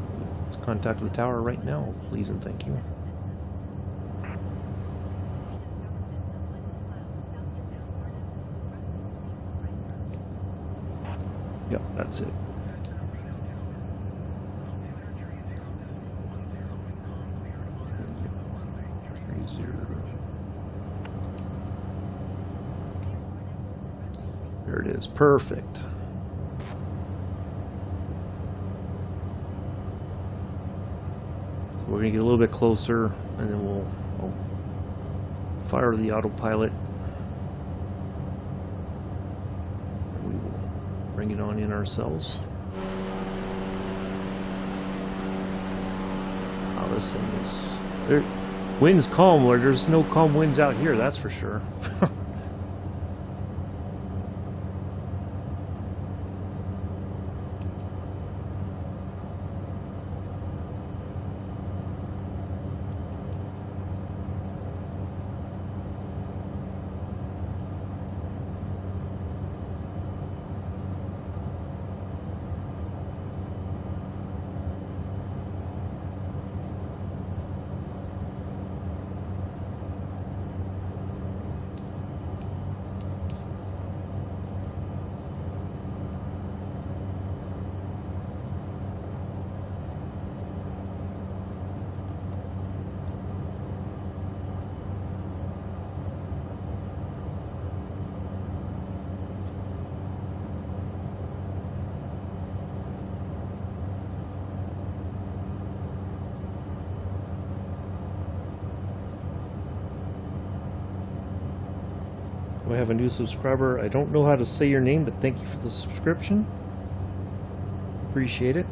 Let's contact the tower right now, please and thank you. Yep, that's it. There it is. Perfect. So we're going to get a little bit closer, and then we'll fire the autopilot. And we will bring it on in ourselves. Oh, this thing is... Wind's calm, where there's no calm winds out here, that's for sure. We have a new subscriber. I don't know how to say your name, but thank you for the subscription. Appreciate it.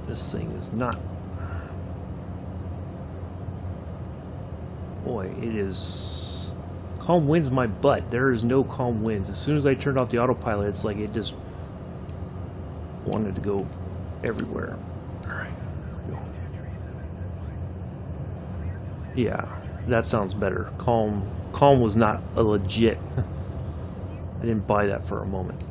This thing is not... Boy, it is... Calm winds my butt. There is no calm winds. As soon as I turned off the autopilot, it's like it just wanted to go everywhere. Alright, there we go. Yeah, that sounds better. Calm was not a legit. I didn't buy that for a moment.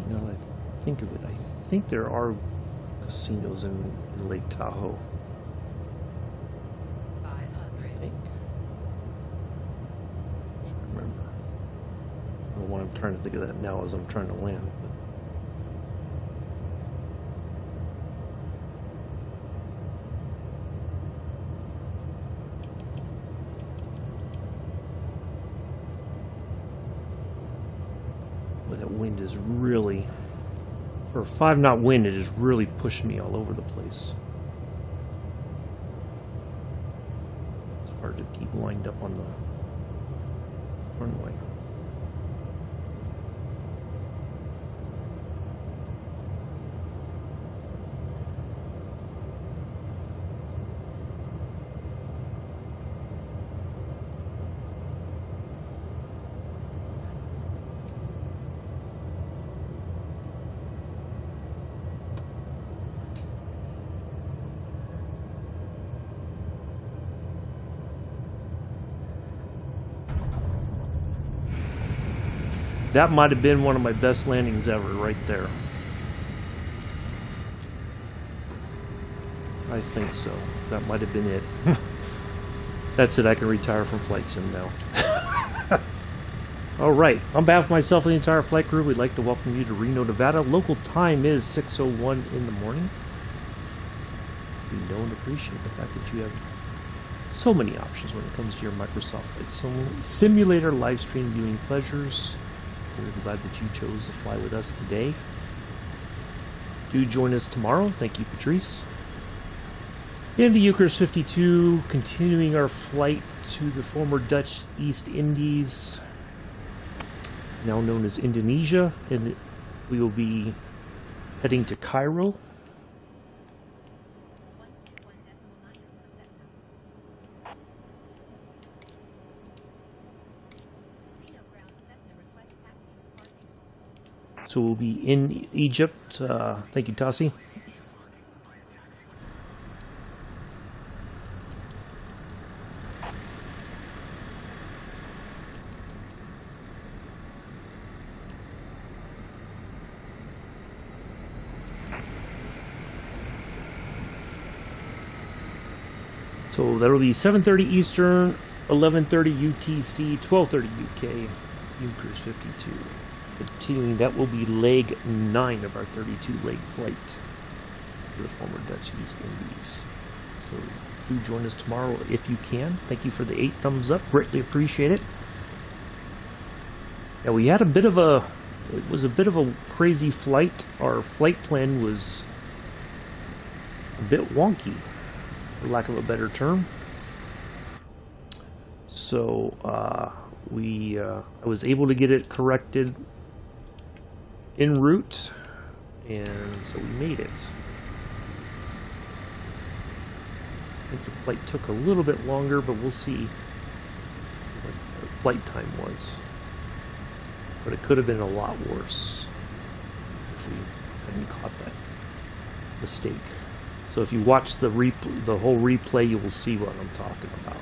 Now that I think of it, I think there are casinos in Lake Tahoe. I think. why I'm trying to think of that now as I'm trying to land. But that wind is really, for a 5-knot wind, it is really pushing me all over the place. It's hard to keep lined up on the runway. That might have been one of my best landings ever, right there. I think so. That might have been it. That's it. I can retire from flight sim now. All right. On behalf of myself and the entire flight crew, we'd like to welcome you to Reno, Nevada. Local time is 6:01 in the morning. We know and appreciate the fact that you have so many options when it comes to your Microsoft Flight Simulator live stream viewing pleasures. We're glad that you chose to fly with us today. Do join us tomorrow. Thank you, Patrice. In the Ukers 52, continuing our flight to the former Dutch East Indies, now known as Indonesia, and we will be heading to Cairo. So we'll be in Egypt. Thank you, Tassi. So that'll be 7:30 Eastern, 11:30 UTC, 12:30 UK, Ukers 52. Continuing, that will be leg 9 of our 32-leg flight to the former Dutch East Indies. So do join us tomorrow if you can. Thank you for the 8 thumbs up. Greatly appreciate it. Now we had it was a bit of a crazy flight. Our flight plan was a bit wonky, for lack of a better term. So I was able to get it corrected en route, and so we made it. I think the flight took a little bit longer, but we'll see what the flight time was. But it could have been a lot worse if we hadn't caught that mistake. So if you watch the whole replay, you will see what I'm talking about.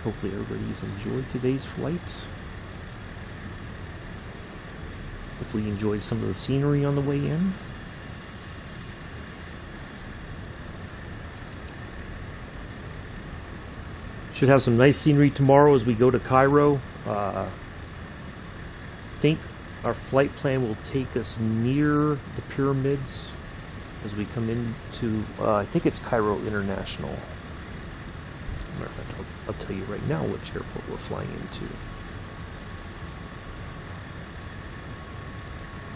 Hopefully everybody's enjoyed today's flight. Hopefully you enjoyed some of the scenery on the way in. Should have some nice scenery tomorrow as we go to Cairo. I think our flight plan will take us near the pyramids as we come into, I think it's Cairo International. Matter of fact, I'll tell you right now which airport we're flying into.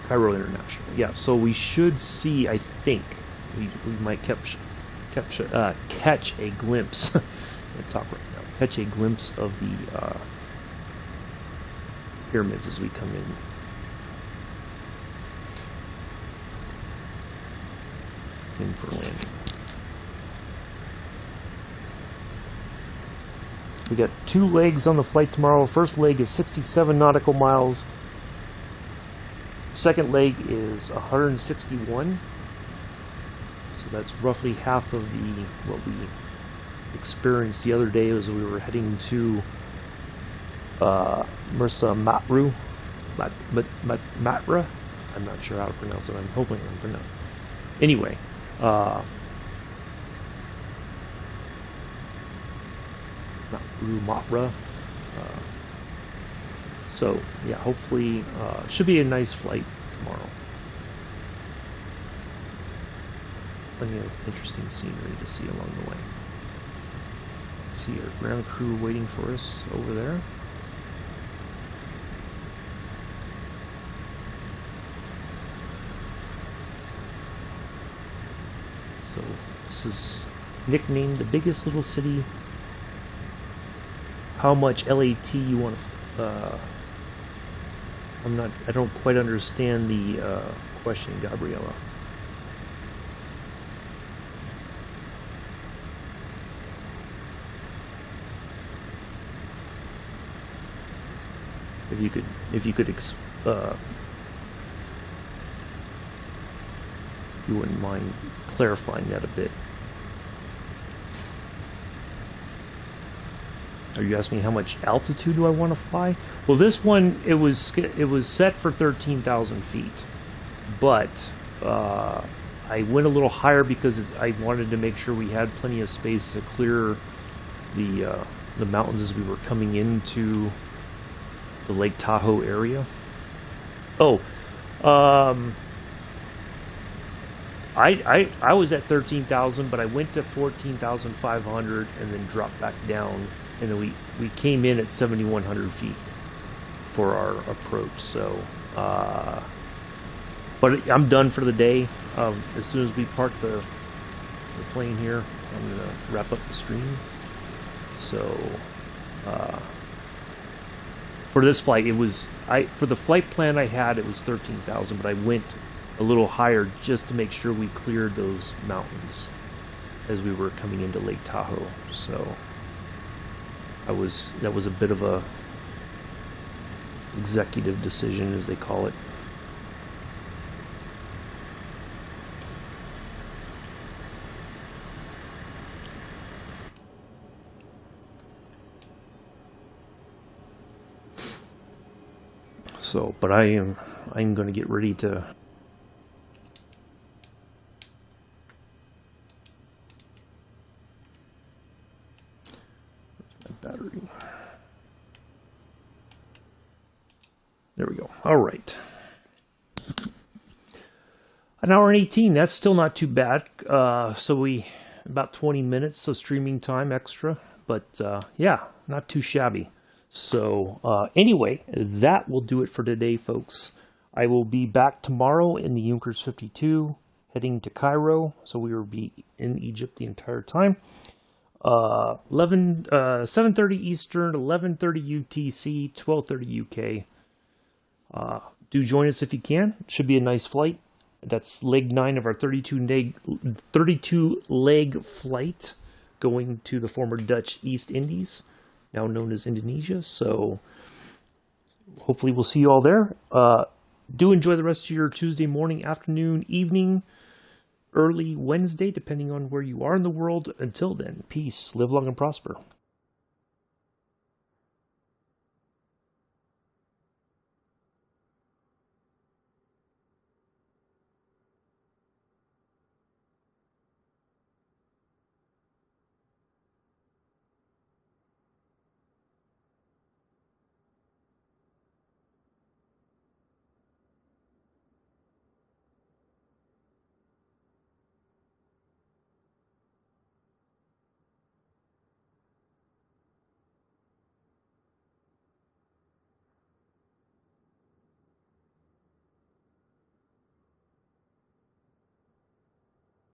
Cairo International. Yeah, so we should see, I think, we might catch a glimpse. Can't talk right now. Catch a glimpse of the pyramids as we come in for landing. We got 2 legs on the flight tomorrow. First leg is 67 nautical miles. Second leg is 161. So that's roughly half of what we experienced the other day as we were heading to Matra. I'm not sure how to pronounce it. I'm hoping I'm pronouncing. Anyway, not Rumatra. So yeah, hopefully should be a nice flight tomorrow. Plenty of interesting scenery to see along the way. See our ground crew waiting for us over there. So this is nicknamed the biggest little city. How much LAT you want to? I don't quite understand the question, Gabriella. If you could, you wouldn't mind clarifying that a bit. Are you asking how much altitude do I want to fly? Well, this one it was set for 13,000 feet, but I went a little higher because I wanted to make sure we had plenty of space to clear the mountains as we were coming into the Lake Tahoe area. Oh, I was at 13,000, but I went to 14,500 and then dropped back down, and then we came in at 7,100 feet for our approach. So, but I'm done for the day. As soon as we park the plane here, I'm gonna wrap up the stream. So, for this flight, for the flight plan I had, it was 13,000, but I went a little higher just to make sure we cleared those mountains as we were coming into Lake Tahoe. So that was a bit of a executive decision, as they call it. So, but I'm going to get ready to battery. There we go. All right. An hour and 18. That's still not too bad. So about 20 minutes of streaming time extra, but yeah, not too shabby. So anyway, that will do it for today, folks. I will be back tomorrow in the Junkers 52, heading to Cairo. So we will be in Egypt the entire time. 7:30 Eastern, 11:30 UTC, 12:30 UK. Do join us if you can. It should be a nice flight. That's leg 9 of our 32 leg flight going to the former Dutch East Indies, now known as Indonesia. So hopefully we'll see you all there. Do enjoy the rest of your Tuesday morning, afternoon, evening, early Wednesday, depending on where you are in the world. Until then, peace, live long and prosper.